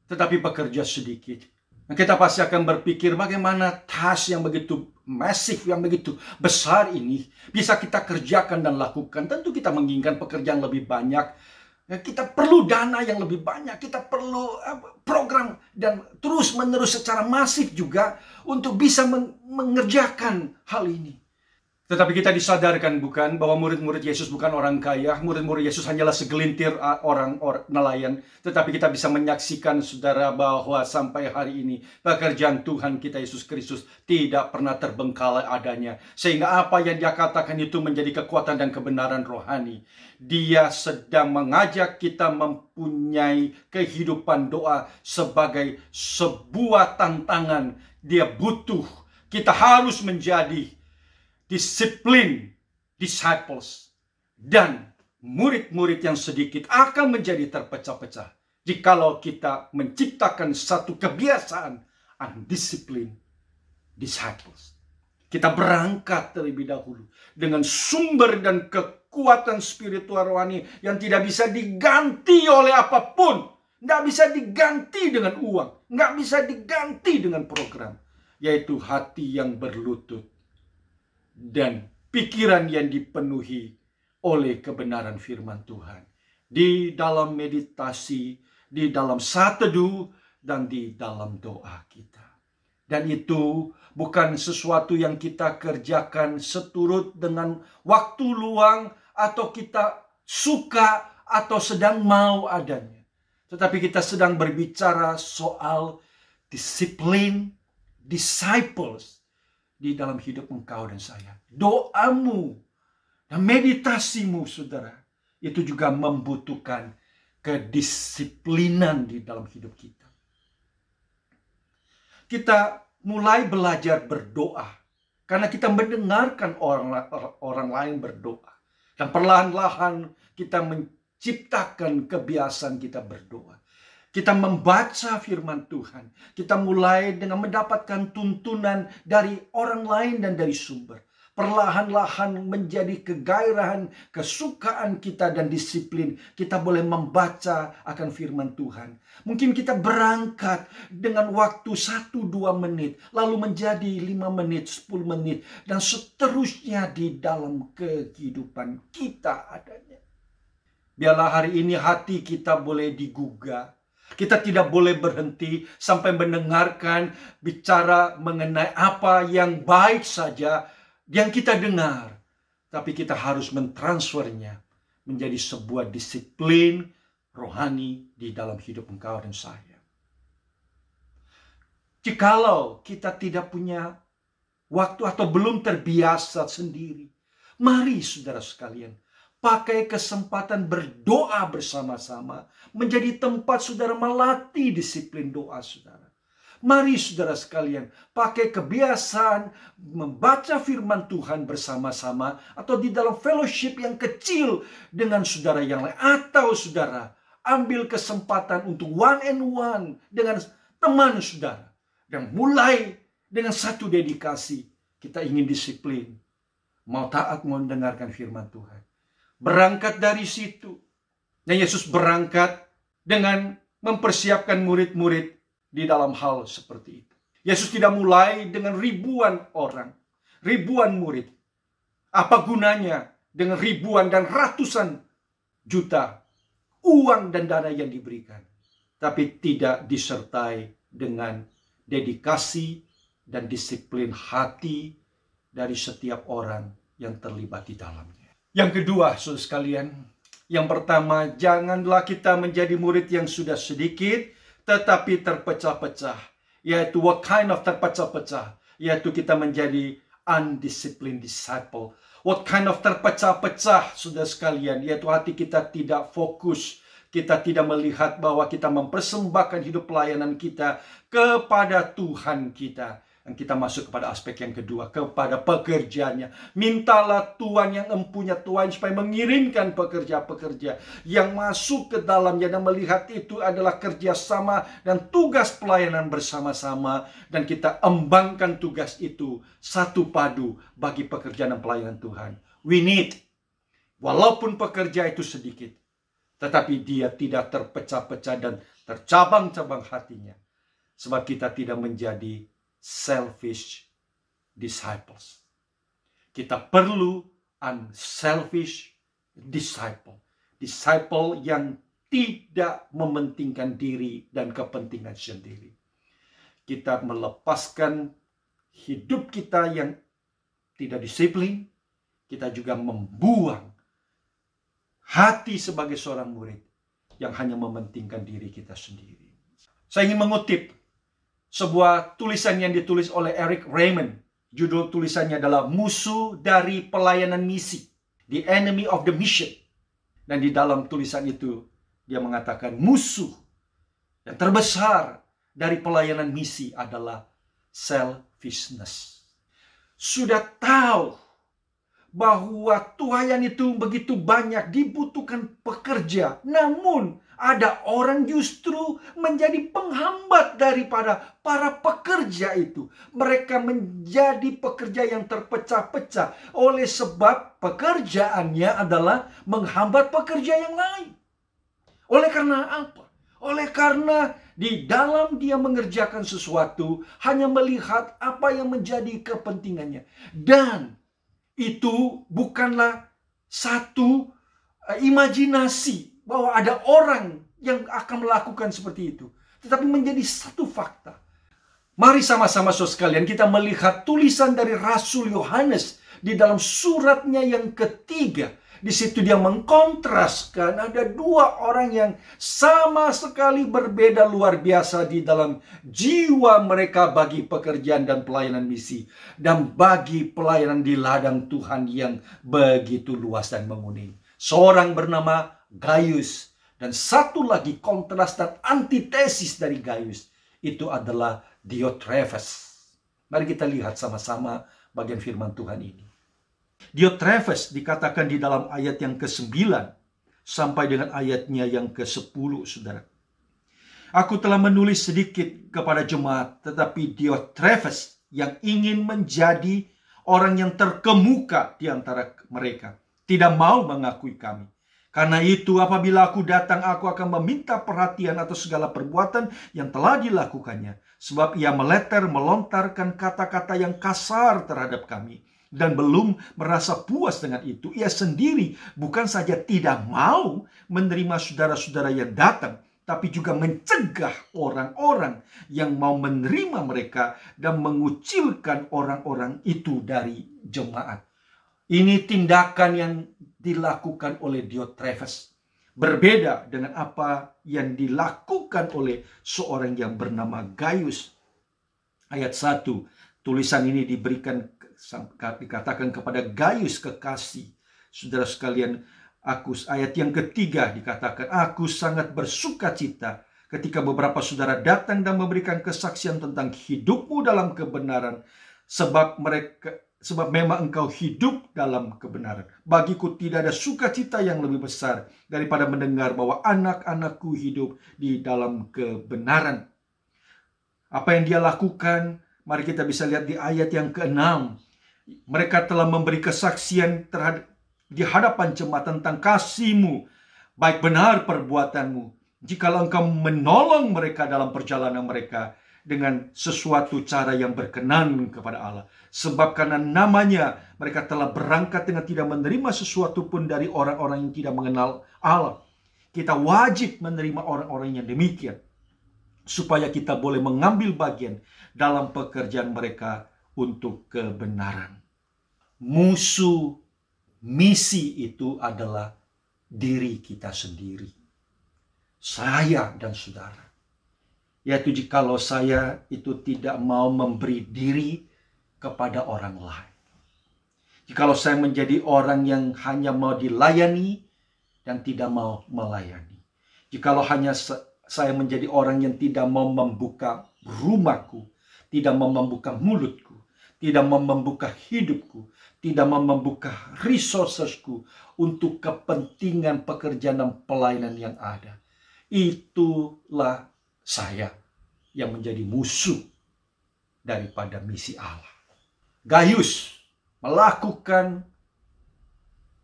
tetapi pekerja sedikit. Nah, kita pasti akan berpikir bagaimana task yang begitu masif, yang begitu besar ini bisa kita kerjakan dan lakukan. Tentu kita menginginkan pekerjaan lebih banyak. Kita perlu dana yang lebih banyak. Kita perlu program dan terus-menerus secara masif juga untuk bisa mengerjakan hal ini. Tetapi kita disadarkan bukan bahwa murid-murid Yesus bukan orang kaya. Murid-murid Yesus hanyalah segelintir orang nelayan. Tetapi kita bisa menyaksikan saudara bahwa sampai hari ini pekerjaan Tuhan kita Yesus Kristus tidak pernah terbengkalai adanya. Sehingga apa yang dia katakan itu menjadi kekuatan dan kebenaran rohani. Dia sedang mengajak kita mempunyai kehidupan doa sebagai sebuah tantangan. Dia butuh. Kita harus menjadi disiplin disciples, dan murid-murid yang sedikit akan menjadi terpecah-pecah jikalau kita menciptakan satu kebiasaan undisciplined disciples. Kita berangkat terlebih dahulu dengan sumber dan kekuatan spiritual rohani yang tidak bisa diganti oleh apapun, tidak bisa diganti dengan uang, tidak bisa diganti dengan program, yaitu hati yang berlutut dan pikiran yang dipenuhi oleh kebenaran firman Tuhan. Di dalam meditasi, di dalam saat teduh, dan di dalam doa kita. Dan itu bukan sesuatu yang kita kerjakan seturut dengan waktu luang, atau kita suka atau sedang mau adanya. Tetapi kita sedang berbicara soal disiplin, disciples, di dalam hidup engkau dan saya. Doamu dan meditasimu, saudara, itu juga membutuhkan kedisiplinan di dalam hidup kita. Kita mulai belajar berdoa karena kita mendengarkan orang lain berdoa. Dan perlahan-lahan kita menciptakan kebiasaan kita berdoa. Kita membaca firman Tuhan. Kita mulai dengan mendapatkan tuntunan dari orang lain dan dari sumber. Perlahan-lahan menjadi kegairahan, kesukaan kita dan disiplin. Kita boleh membaca akan firman Tuhan. Mungkin kita berangkat dengan waktu 1-2 menit. Lalu menjadi 5 menit, 10 menit. Dan seterusnya di dalam kehidupan kita adanya. Biarlah hari ini hati kita boleh digugah. Kita tidak boleh berhenti sampai mendengarkan bicara mengenai apa yang baik saja yang kita dengar. Tapi kita harus mentransfernya menjadi sebuah disiplin rohani di dalam hidup engkau dan saya. Jikalau kita tidak punya waktu atau belum terbiasa sendiri, mari saudara sekalian, pakai kesempatan berdoa bersama-sama menjadi tempat saudara melatih disiplin doa saudara. Mari saudara sekalian, pakai kebiasaan membaca firman Tuhan bersama-sama atau di dalam fellowship yang kecil dengan saudara yang lain. Atau saudara, ambil kesempatan untuk one and one dengan teman saudara. Dan mulai dengan satu dedikasi. Kita ingin disiplin. Mau taat, mau mendengarkan firman Tuhan. Berangkat dari situ. Dan Yesus berangkat dengan mempersiapkan murid-murid di dalam hal seperti itu. Yesus tidak mulai dengan ribuan orang, ribuan murid. Apa gunanya dengan ribuan dan ratusan juta uang dan dana yang diberikan, tapi tidak disertai dengan dedikasi dan disiplin hati dari setiap orang yang terlibat di dalamnya. Yang kedua, saudara sekalian, yang pertama, janganlah kita menjadi murid yang sudah sedikit, tetapi terpecah-pecah. Yaitu what kind of terpecah-pecah? Yaitu kita menjadi undisciplined disciple. What kind of terpecah-pecah, saudara sekalian? Yaitu hati kita tidak fokus. Kita tidak melihat bahwa kita mempersembahkan hidup pelayanan kita kepada Tuhan kita. Dan kita masuk kepada aspek yang kedua, kepada pekerjaannya. Mintalah Tuhan yang empunya Tuhan supaya mengirimkan pekerja-pekerja yang masuk ke dalamnya dan melihat itu adalah kerjasama dan tugas pelayanan bersama-sama. Dan kita embangkan tugas itu satu padu bagi pekerjaan dan pelayanan Tuhan. We need, walaupun pekerja itu sedikit, tetapi dia tidak terpecah-pecah dan tercabang-cabang hatinya. Sebab kita tidak menjadi selfish disciples. Kita perlu unselfish disciple. Disciple yang tidak mementingkan diri dan kepentingan sendiri. Kita melepaskan hidup kita yang tidak disiplin. Kita juga membuang hati sebagai seorang murid yang hanya mementingkan diri kita sendiri. Saya ingin mengutip sebuah tulisan yang ditulis oleh Eric Raymond. Judul tulisannya adalah Musuh dari Pelayanan Misi. The Enemy of the Mission. Dan di dalam tulisan itu dia mengatakan musuh yang terbesar dari pelayanan misi adalah selfishness. Sudah tahu bahwa Tuhan itu begitu banyak dibutuhkan pekerja, namun ada orang justru menjadi penghambat daripada para pekerja itu. Mereka menjadi pekerja yang terpecah-pecah oleh sebab pekerjaannya adalah menghambat pekerja yang lain. Oleh karena apa? Oleh karena di dalam dia mengerjakan sesuatu hanya melihat apa yang menjadi kepentingannya. Dan itu bukanlah satu imajinasi bahwa ada orang yang akan melakukan seperti itu. Tetapi menjadi satu fakta. Mari sama-sama saudara sekalian kita melihat tulisan dari Rasul Yohanes di dalam suratnya yang ketiga. Di situ dia mengkontraskan ada dua orang yang sama sekali berbeda luar biasa di dalam jiwa mereka bagi pekerjaan dan pelayanan misi. Dan bagi pelayanan di ladang Tuhan yang begitu luas dan menguning. Seorang bernama Gaius. Dan satu lagi kontras dan antitesis dari Gaius. Itu adalah Diotrephes. Mari kita lihat sama-sama bagian firman Tuhan ini. Diotrephes dikatakan di dalam ayat yang ke-9 sampai dengan ayatnya yang ke-10, saudara. Aku telah menulis sedikit kepada jemaat, tetapi Diotrephes yang ingin menjadi orang yang terkemuka di antara mereka tidak mau mengakui kami. Karena itu apabila aku datang, aku akan meminta perhatian atas segala perbuatan yang telah dilakukannya. Sebab ia melontarkan kata-kata yang kasar terhadap kami. Dan belum merasa puas dengan itu. Ia sendiri bukan saja tidak mau menerima saudara-saudara yang datang. Tapi juga mencegah orang-orang yang mau menerima mereka. Dan mengucilkan orang-orang itu dari jemaat. Ini tindakan yang dilakukan oleh Diotrephes. Berbeda dengan apa yang dilakukan oleh seorang yang bernama Gaius. Ayat 1. Tulisan ini dikatakan kepada Gaius kekasih. Saudara sekalian, ayat yang ketiga dikatakan, aku sangat bersuka cita ketika beberapa saudara datang dan memberikan kesaksian tentang hidupmu dalam kebenaran, sebab memang engkau hidup dalam kebenaran. Bagiku tidak ada sukacita yang lebih besar daripada mendengar bahwa anak-anakku hidup di dalam kebenaran. Apa yang dia lakukan, mari kita bisa lihat di ayat yang ke-6. Mereka telah memberi kesaksian di hadapan jemaat tentang kasih-Mu, baik benar perbuatanmu, jikalau engkau menolong mereka dalam perjalanan mereka dengan sesuatu cara yang berkenan kepada Allah. Sebab karena namanya mereka telah berangkat dengan tidak menerima sesuatu pun dari orang-orang yang tidak mengenal Allah. Kita wajib menerima orang-orang yang demikian, supaya kita boleh mengambil bagian dalam pekerjaan mereka untuk kebenaran. Musuh misi itu adalah diri kita sendiri. Saya dan saudara. Yaitu jikalau saya itu tidak mau memberi diri kepada orang lain. Jikalau saya menjadi orang yang hanya mau dilayani dan tidak mau melayani. Jikalau hanya saya menjadi orang yang tidak mau membuka rumahku, tidak mau membuka mulutku, tidak mau membuka hidupku, tidak mau membuka resourcesku untuk kepentingan pekerjaan dan pelayanan yang ada. Itulah saya yang menjadi musuh daripada misi Allah. Gaius melakukan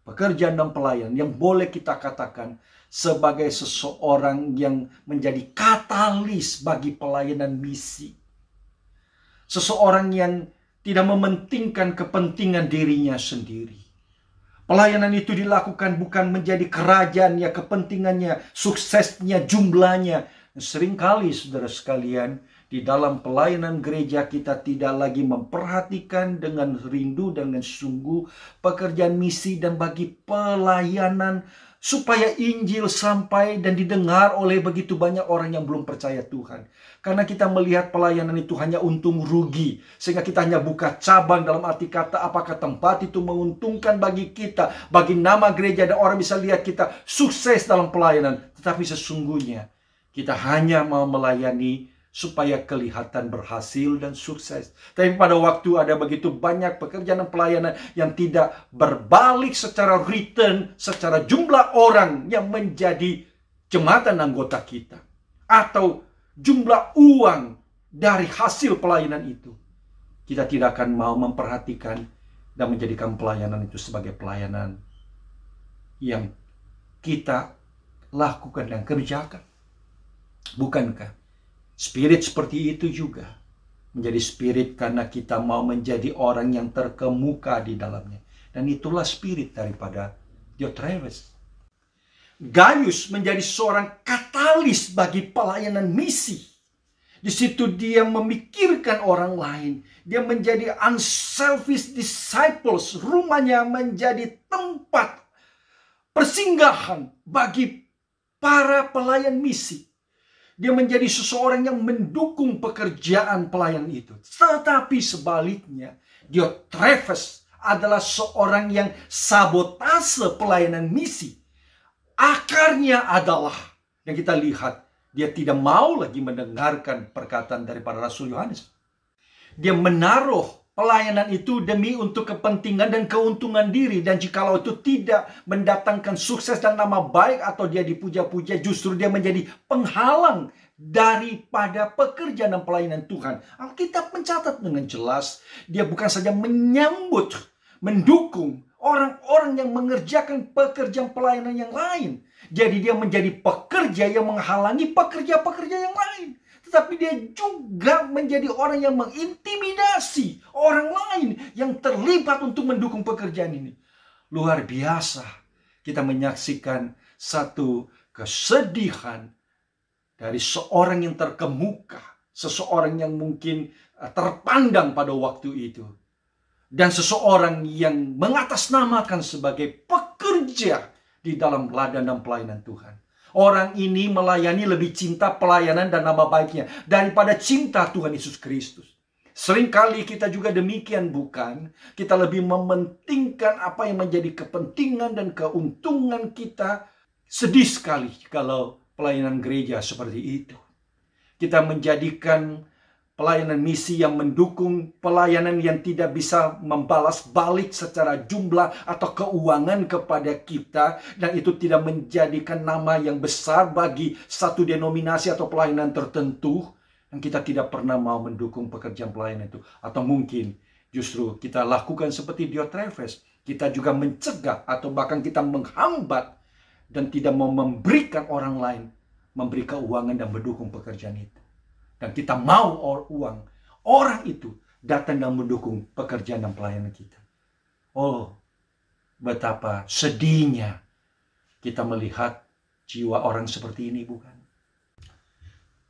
pekerjaan dan pelayanan yang boleh kita katakan sebagai seseorang yang menjadi katalis bagi pelayanan misi. Seseorang yang tidak mementingkan kepentingan dirinya sendiri. Pelayanan itu dilakukan bukan menjadi kerajaan, ya kepentingannya, suksesnya, jumlahnya. Seringkali saudara sekalian, di dalam pelayanan gereja kita tidak lagi memperhatikan dengan rindu, dengan sungguh pekerjaan misi dan bagi pelayanan supaya Injil sampai dan didengar oleh begitu banyak orang yang belum percaya Tuhan. Karena kita melihat pelayanan itu hanya untung rugi, sehingga kita hanya buka cabang dalam arti kata apakah tempat itu menguntungkan bagi kita, bagi nama gereja, dan orang bisa lihat kita sukses dalam pelayanan. Tetapi sesungguhnya kita hanya mau melayani supaya kelihatan berhasil dan sukses. Tapi pada waktu ada begitu banyak pekerjaan dan pelayanan yang tidak berbalik secara return, secara jumlah orang yang menjadi jemaatan anggota kita, atau jumlah uang dari hasil pelayanan itu, kita tidak akan mau memperhatikan dan menjadikan pelayanan itu sebagai pelayanan yang kita lakukan dan kerjakan. Bukankah spirit seperti itu juga menjadi spirit karena kita mau menjadi orang yang terkemuka di dalamnya. Dan itulah spirit daripada Diotrephes. Gaius menjadi seorang katalis bagi pelayanan misi. Di situ dia memikirkan orang lain. Dia menjadi unselfish disciples. Rumahnya menjadi tempat persinggahan bagi para pelayan misi. Dia menjadi seseorang yang mendukung pekerjaan pelayan itu. Tetapi sebaliknya, Diotrephes adalah seorang yang sabotase pelayanan misi. Akarnya adalah, yang kita lihat, dia tidak mau lagi mendengarkan perkataan daripada Rasul Yohanes. Dia menaruh pelayanan itu demi untuk kepentingan dan keuntungan diri. Dan jikalau itu tidak mendatangkan sukses dan nama baik atau dia dipuja-puja, justru dia menjadi penghalang daripada pekerjaan dan pelayanan Tuhan. Alkitab mencatat dengan jelas, dia bukan saja menyambut, mendukung orang-orang yang mengerjakan pekerjaan pelayanan yang lain. Jadi dia menjadi pekerja yang menghalangi pekerja-pekerja yang lain. Tetapi dia juga menjadi orang yang mengintimidasi orang lain yang terlibat untuk mendukung pekerjaan ini. Luar biasa. Kita menyaksikan satu kesedihan dari seorang yang terkemuka. Seseorang yang mungkin terpandang pada waktu itu. Dan seseorang yang mengatasnamakan sebagai pekerja di dalam ladang dan pelayanan Tuhan. Orang ini melayani lebih cinta pelayanan dan nama baiknya daripada cinta Tuhan Yesus Kristus. Seringkali kita juga demikian, bukan? Kita lebih mementingkan apa yang menjadi kepentingan dan keuntungan kita. Sedih sekali kalau pelayanan gereja seperti itu. Kita menjadikan pelayanan misi yang mendukung pelayanan yang tidak bisa membalas balik secara jumlah atau keuangan kepada kita, dan itu tidak menjadikan nama yang besar bagi satu denominasi atau pelayanan tertentu, dan kita tidak pernah mau mendukung pekerjaan pelayanan itu. Atau mungkin justru kita lakukan seperti Diotrephes, kita juga mencegah atau bahkan kita menghambat dan tidak mau memberikan orang lain memberi keuangan dan mendukung pekerjaan itu. Dan kita mau uang orang itu datang dan mendukung pekerjaan dan pelayanan kita. Oh, betapa sedihnya kita melihat jiwa orang seperti ini, bukan?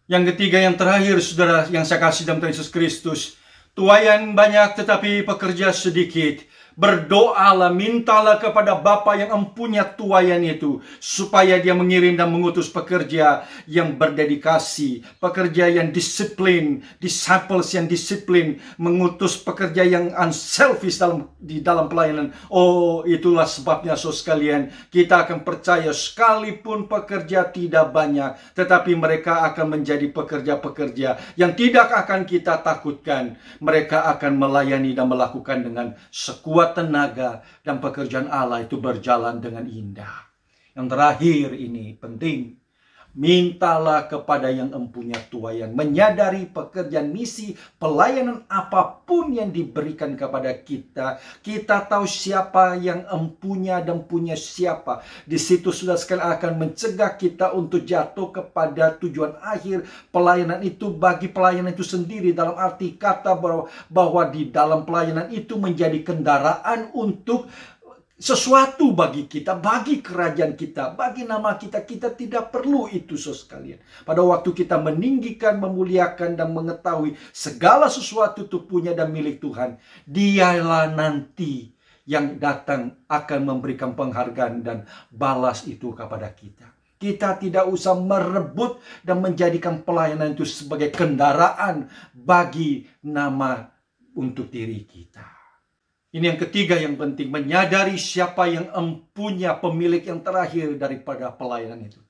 Yang ketiga, yang terakhir, saudara yang saya kasih dalam Tuhan Yesus Kristus, tuayan banyak tetapi pekerja sedikit. Berdoalah, mintalah kepada Bapa yang empunya tuayan itu, supaya dia mengirim dan mengutus pekerja yang berdedikasi, pekerja yang disiplin, disciples yang disiplin, mengutus pekerja yang unselfish di dalam pelayanan. Oh, itulah sebabnya saudara sekalian, kita akan percaya sekalipun pekerja tidak banyak, tetapi mereka akan menjadi pekerja-pekerja yang tidak akan kita takutkan. Mereka akan melayani dan melakukan dengan sekuat tenaga, dan pekerjaan Allah itu berjalan dengan indah. Yang terakhir ini penting, mintalah kepada yang empunya tuayan, menyadari pekerjaan misi, pelayanan apapun yang diberikan kepada kita. Kita tahu siapa yang empunya dan punya siapa. Di situ sudah sekali akan mencegah kita untuk jatuh kepada tujuan akhir pelayanan itu bagi pelayanan itu sendiri. Dalam arti kata bahwa di dalam pelayanan itu menjadi kendaraan untuk sesuatu bagi kita, bagi kerajaan kita, bagi nama kita. Kita tidak perlu itu, saudara sekalian. Pada waktu kita meninggikan, memuliakan, dan mengetahui segala sesuatu itu punya dan milik Tuhan, Dialah nanti yang datang akan memberikan penghargaan dan balas itu kepada kita. Kita tidak usah merebut dan menjadikan pelayanan itu sebagai kendaraan bagi nama untuk diri kita. Ini yang ketiga yang penting, menyadari siapa yang empunya, pemilik yang terakhir daripada pelayanan itu.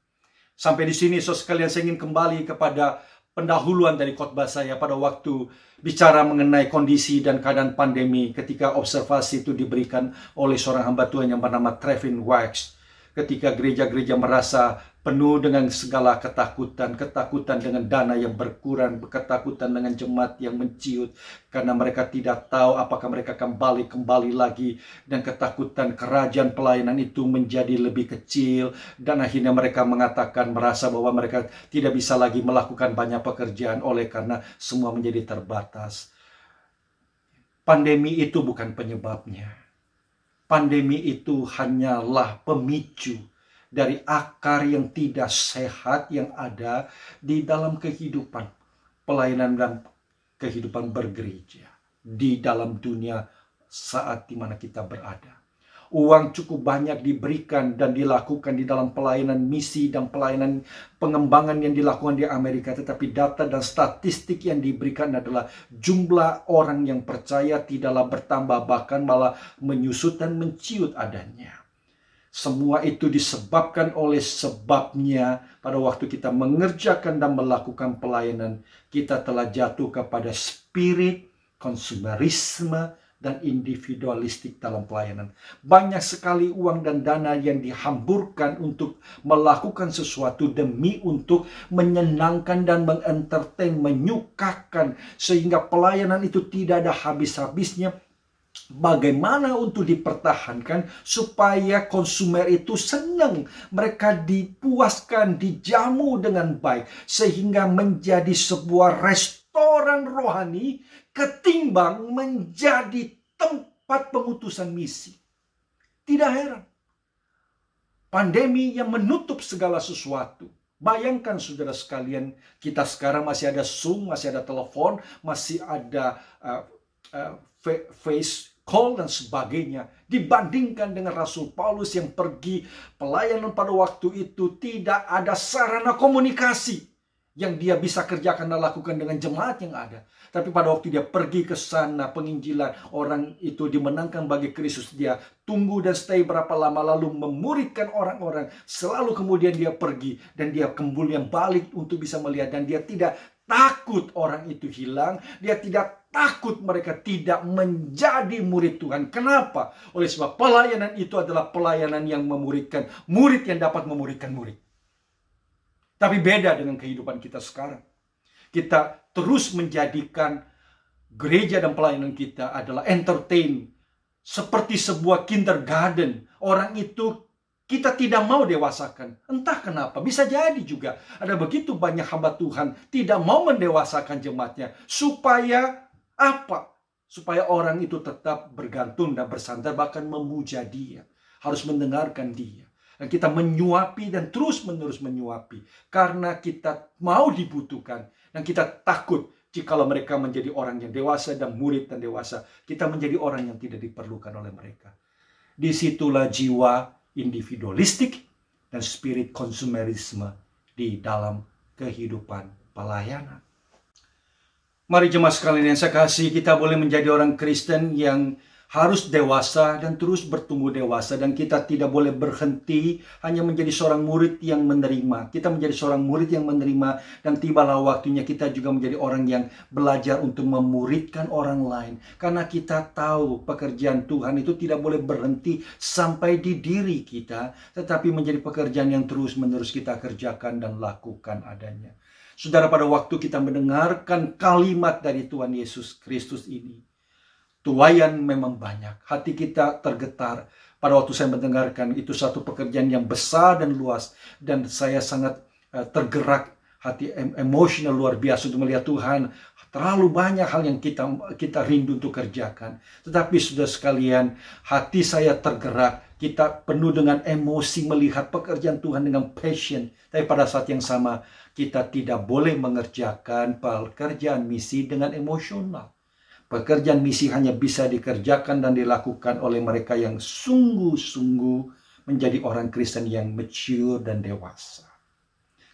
Sampai di sini saudara sekalian, saya ingin kembali kepada pendahuluan dari khotbah saya pada waktu bicara mengenai kondisi dan keadaan pandemi, ketika observasi itu diberikan oleh seorang hamba Tuhan yang bernama Trevin Wax. Ketika gereja-gereja merasa penuh dengan segala ketakutan dengan dana yang berkurang, ketakutan dengan jemaat yang menciut karena mereka tidak tahu apakah mereka akan kembali lagi, dan ketakutan kerajaan pelayanan itu menjadi lebih kecil, dan akhirnya mereka mengatakan merasa bahwa mereka tidak bisa lagi melakukan banyak pekerjaan oleh karena semua menjadi terbatas. Pandemi itu bukan penyebabnya. Pandemi itu hanyalah pemicu dari akar yang tidak sehat yang ada di dalam kehidupan pelayanan dan kehidupan bergereja di dalam dunia saat dimana kita berada. Uang cukup banyak diberikan dan dilakukan di dalam pelayanan misi dan pelayanan pengembangan yang dilakukan di Amerika. Tetapi data dan statistik yang diberikan adalah jumlah orang yang percaya tidaklah bertambah, bahkan malah menyusut dan menciut adanya. Semua itu disebabkan oleh sebabnya pada waktu kita mengerjakan dan melakukan pelayanan, kita telah jatuh kepada spirit konsumerisme dan individualistik dalam pelayanan. Banyak sekali uang dan dana yang dihamburkan untuk melakukan sesuatu demi untuk menyenangkan dan mengentertain, menyukakan, sehingga pelayanan itu tidak ada habis-habisnya. Bagaimana untuk dipertahankan supaya konsumer itu senang, mereka dipuaskan, dijamu dengan baik, sehingga menjadi sebuah restoran rohani ketimbang menjadi tempat pengutusan misi. Tidak heran pandemi yang menutup segala sesuatu. Bayangkan saudara sekalian, kita sekarang masih ada Zoom, masih ada telepon, masih ada face call dan sebagainya. Dibandingkan dengan Rasul Paulus yang pergi pelayanan pada waktu itu, tidak ada sarana komunikasi yang dia bisa kerjakan dan lakukan dengan jemaat yang ada. Tapi pada waktu dia pergi ke sana, penginjilan, orang itu dimenangkan bagi Kristus. Dia tunggu dan stay berapa lama, lalu memuridkan orang-orang. Selalu kemudian dia pergi dan dia kemudian balik untuk bisa melihat. Dan dia tidak takut orang itu hilang. Dia tidak takut mereka tidak menjadi murid Tuhan. Kenapa? Oleh sebab pelayanan itu adalah pelayanan yang memuridkan. Murid yang dapat memuridkan murid. Tapi beda dengan kehidupan kita sekarang. Kita terus menjadikan gereja dan pelayanan kita adalah entertain. Seperti sebuah kindergarten. Orang itu kita tidak mau dewasakan. Entah kenapa. Bisa jadi juga ada begitu banyak hamba Tuhan tidak mau mendewasakan jemaatnya. Supaya apa? Supaya orang itu tetap bergantung dan bersandar, bahkan memuja dia. Harus mendengarkan dia. Dan kita menyuapi dan terus-menerus menyuapi. Karena kita mau dibutuhkan. Dan kita takut jikalau mereka menjadi orang yang dewasa dan murid dan dewasa. Kita menjadi orang yang tidak diperlukan oleh mereka. Disitulah jiwa individualistik dan spirit konsumerisme di dalam kehidupan pelayanan. Mari jemaat sekalian yang saya kasih, kita boleh menjadi orang Kristen yang harus dewasa dan terus bertumbuh dewasa. Dan kita tidak boleh berhenti hanya menjadi seorang murid yang menerima. Kita menjadi seorang murid yang menerima, dan tibalah waktunya kita juga menjadi orang yang belajar untuk memuridkan orang lain. Karena kita tahu pekerjaan Tuhan itu tidak boleh berhenti sampai di diri kita, tetapi menjadi pekerjaan yang terus-menerus kita kerjakan dan lakukan adanya. Saudara, pada waktu kita mendengarkan kalimat dari Tuhan Yesus Kristus ini, tuaian memang banyak. Hati kita tergetar. Pada waktu saya mendengarkan itu satu pekerjaan yang besar dan luas. Dan saya sangat tergerak. Hati emosional luar biasa untuk melihat Tuhan. Terlalu banyak hal yang kita rindu untuk kerjakan. Tetapi sudah sekalian, hati saya tergerak. Kita penuh dengan emosi melihat pekerjaan Tuhan dengan passion. Tapi pada saat yang sama, kita tidak boleh mengerjakan pekerjaan misi dengan emosional. Pekerjaan misi hanya bisa dikerjakan dan dilakukan oleh mereka yang sungguh-sungguh menjadi orang Kristen yang mature dan dewasa.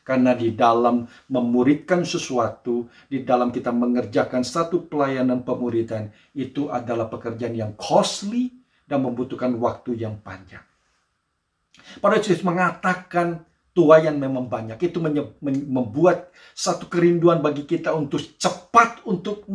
Karena di dalam memuridkan sesuatu, di dalam kita mengerjakan satu pelayanan pemuridan, itu adalah pekerjaan yang costly dan membutuhkan waktu yang panjang. Pada Yesus mengatakan, tuaian memang banyak. Itu membuat satu kerinduan bagi kita untuk cepat untuk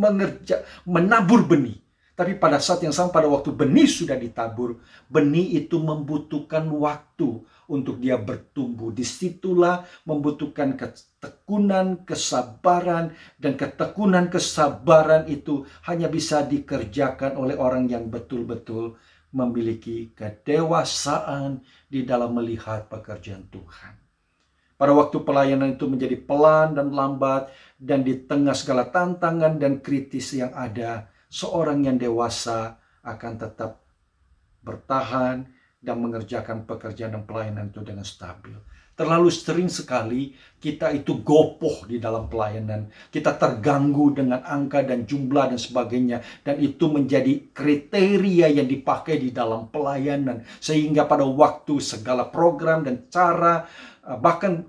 menabur benih. Tapi pada saat yang sama, pada waktu benih sudah ditabur, benih itu membutuhkan waktu untuk dia bertumbuh. Disitulah membutuhkan ketekunan, kesabaran, dan ketekunan, kesabaran itu hanya bisa dikerjakan oleh orang yang betul-betul memiliki kedewasaan di dalam melihat pekerjaan Tuhan. Pada waktu pelayanan itu menjadi pelan dan lambat, dan di tengah segala tantangan dan kritis yang ada, seorang yang dewasa akan tetap bertahan dan mengerjakan pekerjaan dan pelayanan itu dengan stabil. Terlalu sering sekali kita itu gopoh di dalam pelayanan. Kita terganggu dengan angka dan jumlah dan sebagainya. Dan itu menjadi kriteria yang dipakai di dalam pelayanan. Sehingga pada waktu segala program dan cara, bahkan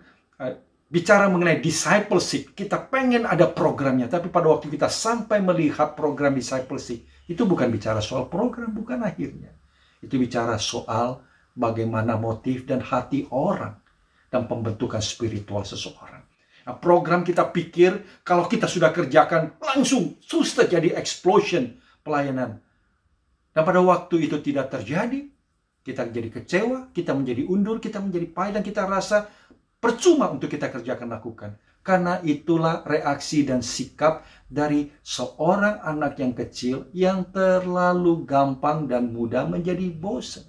bicara mengenai discipleship, kita pengen ada programnya. Tapi pada waktu kita sampai melihat program discipleship, itu bukan bicara soal program, bukan akhirnya. Itu bicara soal bagaimana motif dan hati orang dan pembentukan spiritual seseorang. Nah, program kita pikir kalau kita sudah kerjakan langsung susah jadi explosion pelayanan. Dan pada waktu itu tidak terjadi, kita jadi kecewa, kita menjadi undur, kita menjadi payah, dan kita rasa percuma untuk kita kerjakan lakukan. Karena itulah reaksi dan sikap dari seorang anak yang kecil yang terlalu gampang dan mudah menjadi bosan.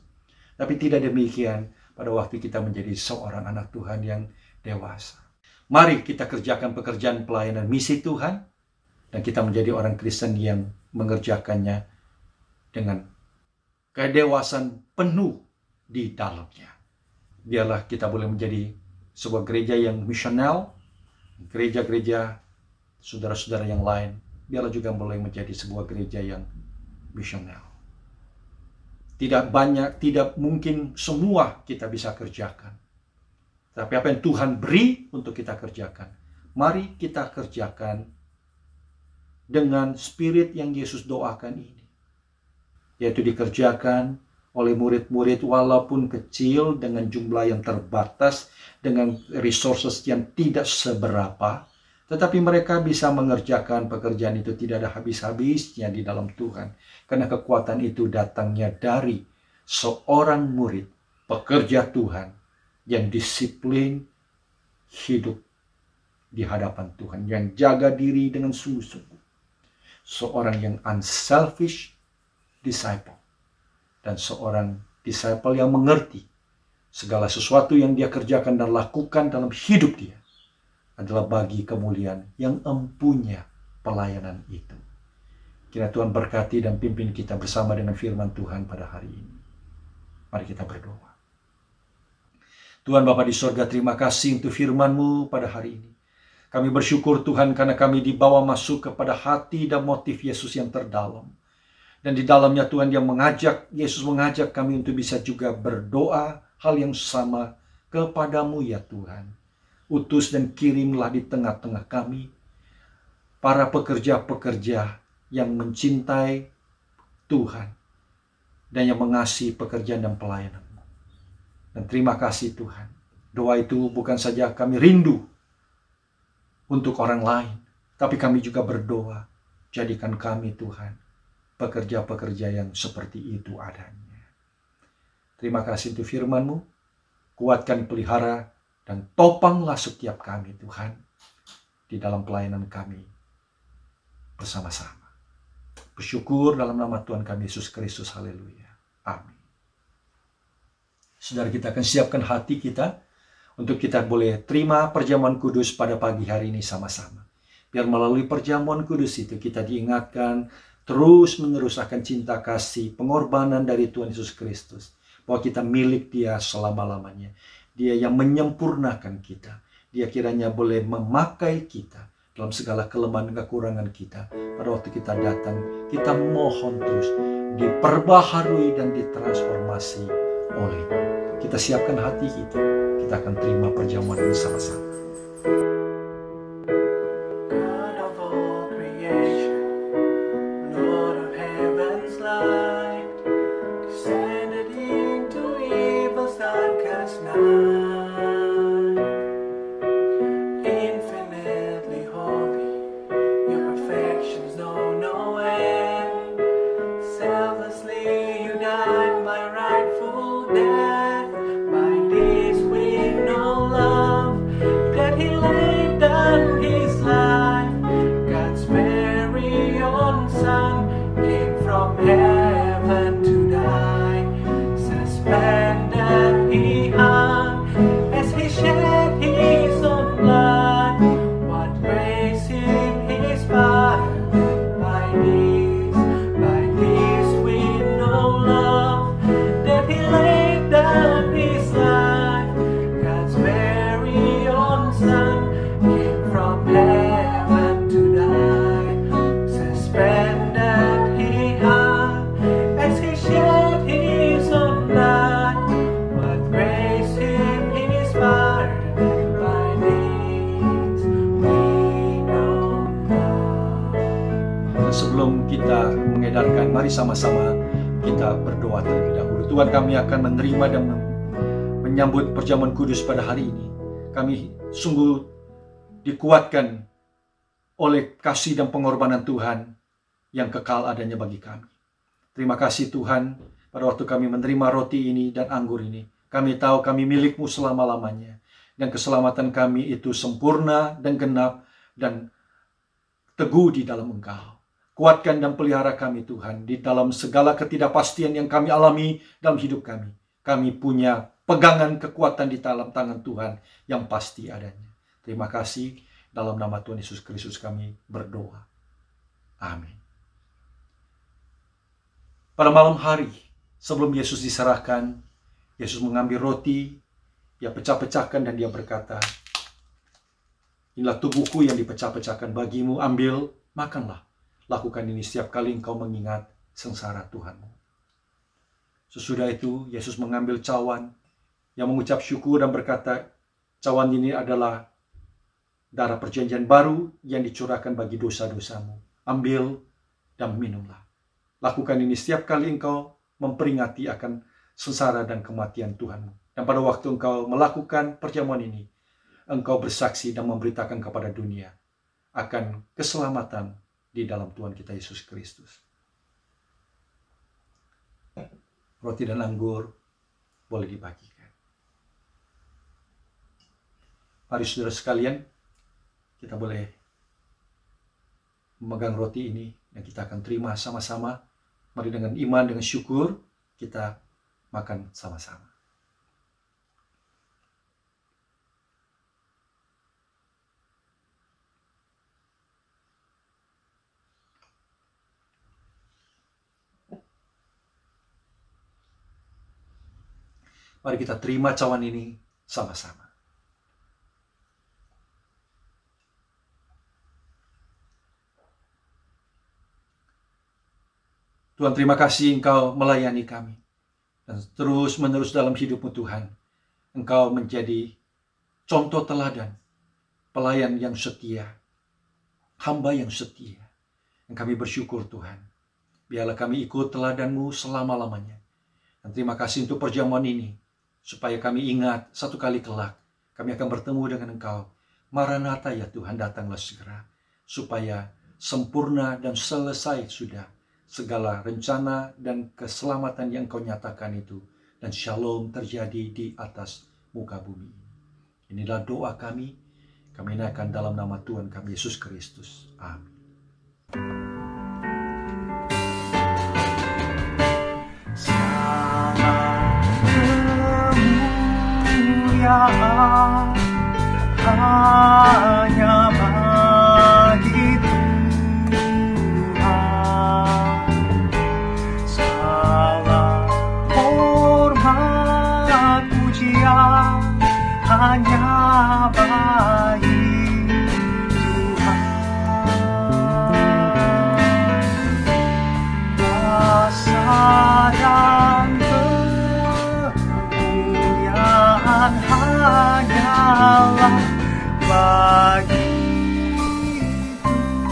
Tapi tidak demikian pada waktu kita menjadi seorang anak Tuhan yang dewasa. Mari kita kerjakan pekerjaan pelayanan misi Tuhan, dan kita menjadi orang Kristen yang mengerjakannya dengan kedewasaan penuh di dalamnya. Biarlah kita boleh menjadi sebuah gereja yang misional, gereja-gereja saudara-saudara yang lain, biarlah juga boleh menjadi sebuah gereja yang misional. Tidak mungkin semua kita bisa kerjakan. Tapi apa yang Tuhan beri untuk kita kerjakan, Mari kita kerjakan dengan spirit yang Yesus doakan ini, yaitu dikerjakan oleh murid-murid walaupun kecil, dengan jumlah yang terbatas, dengan resources yang tidak seberapa, tetapi mereka bisa mengerjakan pekerjaan itu tidak ada habis-habisnya di dalam Tuhan, karena kekuatan itu datangnya dari seorang murid, pekerja Tuhan yang disiplin hidup di hadapan Tuhan, yang jaga diri dengan sungguh-sungguh. Seorang yang unselfish disciple, dan seorang disciple yang mengerti segala sesuatu yang dia kerjakan dan lakukan dalam hidup dia adalah bagi kemuliaan yang empunya pelayanan itu. Kiranya Tuhan berkati dan pimpin kita bersama dengan firman Tuhan pada hari ini. Mari kita berdoa. Tuhan Bapa di sorga, terima kasih untuk firman-Mu pada hari ini. Kami bersyukur Tuhan karena kami dibawa masuk kepada hati dan motif Yesus yang terdalam. Dan di dalamnya Tuhan Yesus mengajak kami untuk bisa juga berdoa hal yang sama kepadamu ya Tuhan. Utus dan kirimlah di tengah-tengah kami para pekerja-pekerja yang mencintai Tuhan dan yang mengasihi pekerjaan dan pelayanan-Mu. Dan terima kasih Tuhan. Doa itu bukan saja kami rindu untuk orang lain, tapi kami juga berdoa, jadikan kami Tuhan pekerja-pekerja yang seperti itu adanya. Terima kasih untuk firman-Mu, kuatkan, pelihara, dan topanglah setiap kami Tuhan di dalam pelayanan kami bersama-sama. Bersyukur dalam nama Tuhan kami Yesus Kristus, haleluya, amin. Saudara, kita akan siapkan hati kita untuk kita boleh terima perjamuan kudus pada pagi hari ini sama-sama. Biar melalui perjamuan kudus itu kita diingatkan terus-menerus akan cinta kasih, pengorbanan dari Tuhan Yesus Kristus. Bahwa kita milik Dia selama-lamanya. Dia yang menyempurnakan kita. Dia kiranya boleh memakai kita dalam segala kelemahan dan kekurangan kita. Pada waktu kita datang, kita mohon terus diperbaharui dan ditransformasi oleh-Nya. Kita siapkan hati kita. Kita akan terima perjamuan ini sama-sama. God of all creation, Lord of heaven's light, descended into evil's darkest night. Infinitely holy, your perfections know no end. Selflessly you died by rightful death. Heaven to die, suspended he hung as he shed his own blood. What grace in his power! By this we know love, that he laid down his life. God's very own Son came from heaven to die, suspended he hung. Sebelum kita mengedarkan, mari sama-sama kita berdoa terlebih dahulu. Tuhan, kami akan menerima dan menyambut perjamuan kudus pada hari ini. Kami sungguh dikuatkan oleh kasih dan pengorbanan Tuhan yang kekal adanya bagi kami. Terima kasih Tuhan, pada waktu kami menerima roti ini dan anggur ini, kami tahu kami milik-Mu selama-lamanya. Dan keselamatan kami itu sempurna dan genap dan teguh di dalam Engkau. Kuatkan dan pelihara kami Tuhan di dalam segala ketidakpastian yang kami alami dalam hidup kami. Kami punya pegangan kekuatan di dalam tangan Tuhan yang pasti adanya. Terima kasih, dalam nama Tuhan Yesus Kristus kami berdoa. Amin. Pada malam hari sebelum Yesus diserahkan, Yesus mengambil roti, Dia pecah-pecahkan dan Dia berkata, inilah tubuhku yang dipecah-pecahkan bagimu, ambil, makanlah. Lakukan ini setiap kali engkau mengingat sengsara Tuhanmu. Sesudah itu, Yesus mengambil cawan yang mengucap syukur dan berkata, cawan ini adalah darah perjanjian baru yang dicurahkan bagi dosa-dosamu. Ambil dan minumlah. Lakukan ini setiap kali engkau memperingati akan sengsara dan kematian Tuhanmu. Dan pada waktu engkau melakukan perjamuan ini, engkau bersaksi dan memberitakan kepada dunia akan keselamatan di dalam Tuhan kita Yesus Kristus. Roti dan anggur boleh dibagikan. Mari saudara sekalian, kita boleh memegang roti ini dan kita akan terima sama-sama. Mari dengan iman, dengan syukur, kita makan sama-sama. Mari kita terima cawan ini sama-sama. Tuhan, terima kasih Engkau melayani kami. Dan terus-menerus dalam hidupmu Tuhan, Engkau menjadi contoh teladan, pelayan yang setia, hamba yang setia. Dan kami bersyukur Tuhan, biarlah kami ikut teladan-Mu selama-lamanya. Dan terima kasih untuk perjamuan ini, supaya kami ingat satu kali kelak, kami akan bertemu dengan Engkau. Maranatha ya Tuhan, datanglah segera, supaya sempurna dan selesai sudah segala rencana dan keselamatan yang Kau nyatakan itu, dan shalom terjadi di atas muka bumi. Inilah doa kami naikkan dalam nama Tuhan kami Yesus Kristus. Amin. Kemuliaan hanya bagi Tuhan. Segala hormat pujian hanya bagi Tuhan. Kuasa dan kemuliaan hanyalah bagi Tuhan.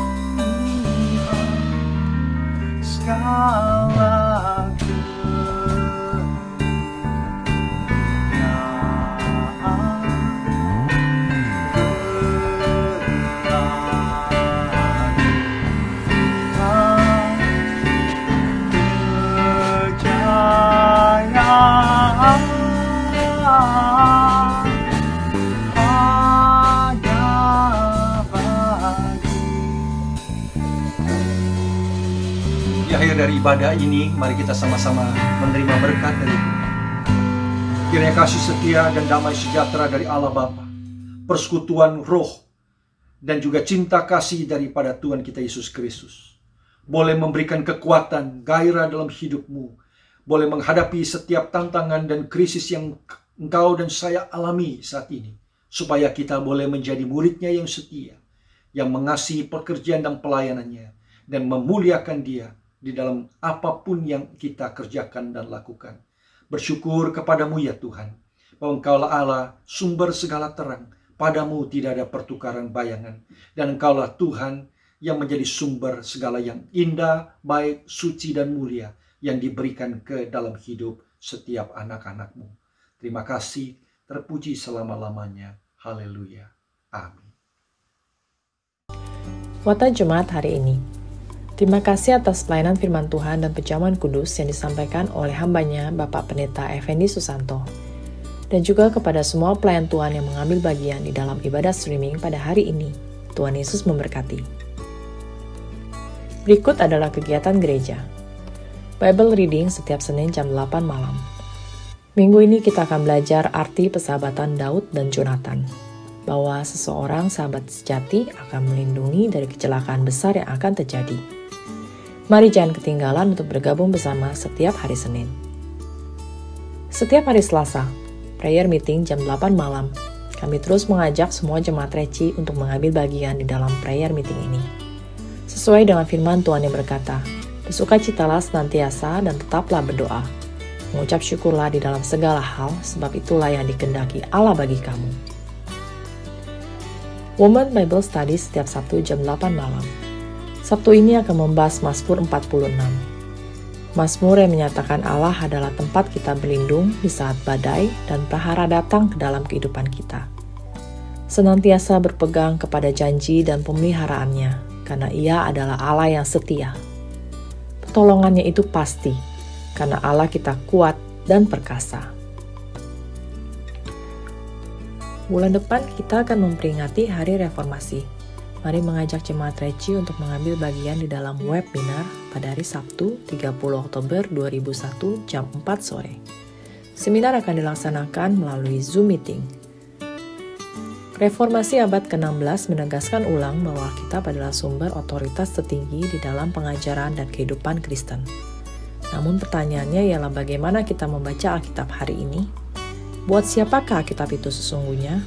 Segala Di akhir dari ibadah ini, mari kita sama-sama menerima berkat dari Tuhan. Kiranya kasih setia dan damai sejahtera dari Allah Bapa, persekutuan roh, dan juga cinta kasih daripada Tuhan kita Yesus Kristus boleh memberikan kekuatan, gairah dalam hidupmu, boleh menghadapi setiap tantangan dan krisis yang engkau dan saya alami saat ini, supaya kita boleh menjadi muridnya yang setia, yang mengasihi pekerjaan dan pelayanannya, dan memuliakan Dia di dalam apapun yang kita kerjakan dan lakukan. Bersyukur kepadamu ya Tuhan, bahwa Engkaulah Allah, sumber segala terang. Padamu tidak ada pertukaran bayangan. Dan Engkaulah Tuhan yang menjadi sumber segala yang indah, baik, suci, dan mulia yang diberikan ke dalam hidup setiap anak-anak-Mu. Terima kasih, terpuji selama-lamanya. Haleluya. Amin. Khotbah Jumat hari ini. Terima kasih atas pelayanan firman Tuhan dan perjamuan kudus yang disampaikan oleh hambanya Bapak Pendeta Effendi Susanto. Dan juga kepada semua pelayan Tuhan yang mengambil bagian di dalam ibadah streaming pada hari ini. Tuhan Yesus memberkati. Berikut adalah kegiatan gereja. Bible reading setiap Senin jam 8 malam. Minggu ini kita akan belajar arti persahabatan Daud dan Jonathan. Bahwa seseorang sahabat sejati akan melindungi dari kecelakaan besar yang akan terjadi. Mari jangan ketinggalan untuk bergabung bersama setiap hari Senin. Setiap hari Selasa, prayer meeting jam 8 malam. Kami terus mengajak semua jemaat Reci untuk mengambil bagian di dalam prayer meeting ini. Sesuai dengan firman Tuhan yang berkata, bersukacitalah senantiasa dan tetaplah berdoa. Mengucap syukurlah di dalam segala hal, sebab itulah yang dikehendaki Allah bagi kamu. Women Bible Study setiap Sabtu jam 8 malam. Sabtu ini akan membahas Mazmur 46. Mazmur yang menyatakan Allah adalah tempat kita berlindung di saat badai dan prahara datang ke dalam kehidupan kita. Senantiasa berpegang kepada janji dan pemeliharaannya, karena Ia adalah Allah yang setia. Pertolongannya itu pasti, karena Allah kita kuat dan perkasa. Bulan depan kita akan memperingati Hari Reformasi. Mari mengajak Jemaat Reci untuk mengambil bagian di dalam webinar pada hari Sabtu 30 Oktober 2001 jam 4 sore. Seminar akan dilaksanakan melalui Zoom Meeting. Reformasi abad ke-16 menegaskan ulang bahwa Alkitab adalah sumber otoritas tertinggi di dalam pengajaran dan kehidupan Kristen. Namun pertanyaannya ialah bagaimana kita membaca Alkitab hari ini? Buat siapakah Alkitab itu sesungguhnya?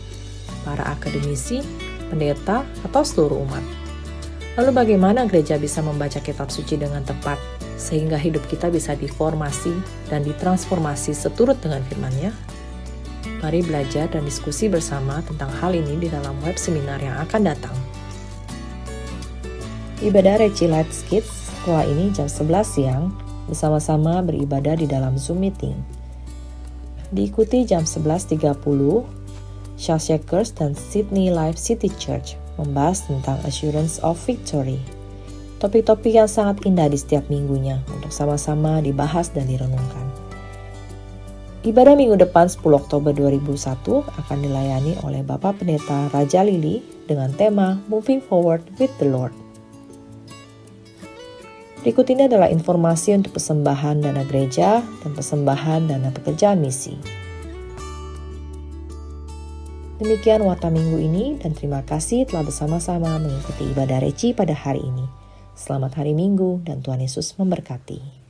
Para akademisi, pendeta, atau seluruh umat? Lalu bagaimana gereja bisa membaca kitab suci dengan tepat, sehingga hidup kita bisa diformasi dan ditransformasi seturut dengan firman-Nya? Mari belajar dan diskusi bersama tentang hal ini di dalam web seminar yang akan datang. Ibadah Reci Light Skits setelah ini jam 11 siang, bersama-sama beribadah di dalam Zoom Meeting. Diikuti jam 11.30, Charles Shakers dan Sydney Life City Church membahas tentang Assurance of Victory. Topik-topik yang sangat indah di setiap minggunya untuk sama-sama dibahas dan direnungkan. Ibadah minggu depan 10 Oktober 2001 akan dilayani oleh Bapak Pendeta Raja Lili dengan tema Moving Forward with the Lord. Berikut ini adalah informasi untuk persembahan dana gereja dan persembahan dana pekerjaan misi. Demikian warta minggu ini dan terima kasih telah bersama-sama mengikuti ibadah Reci pada hari ini. Selamat hari Minggu dan Tuhan Yesus memberkati.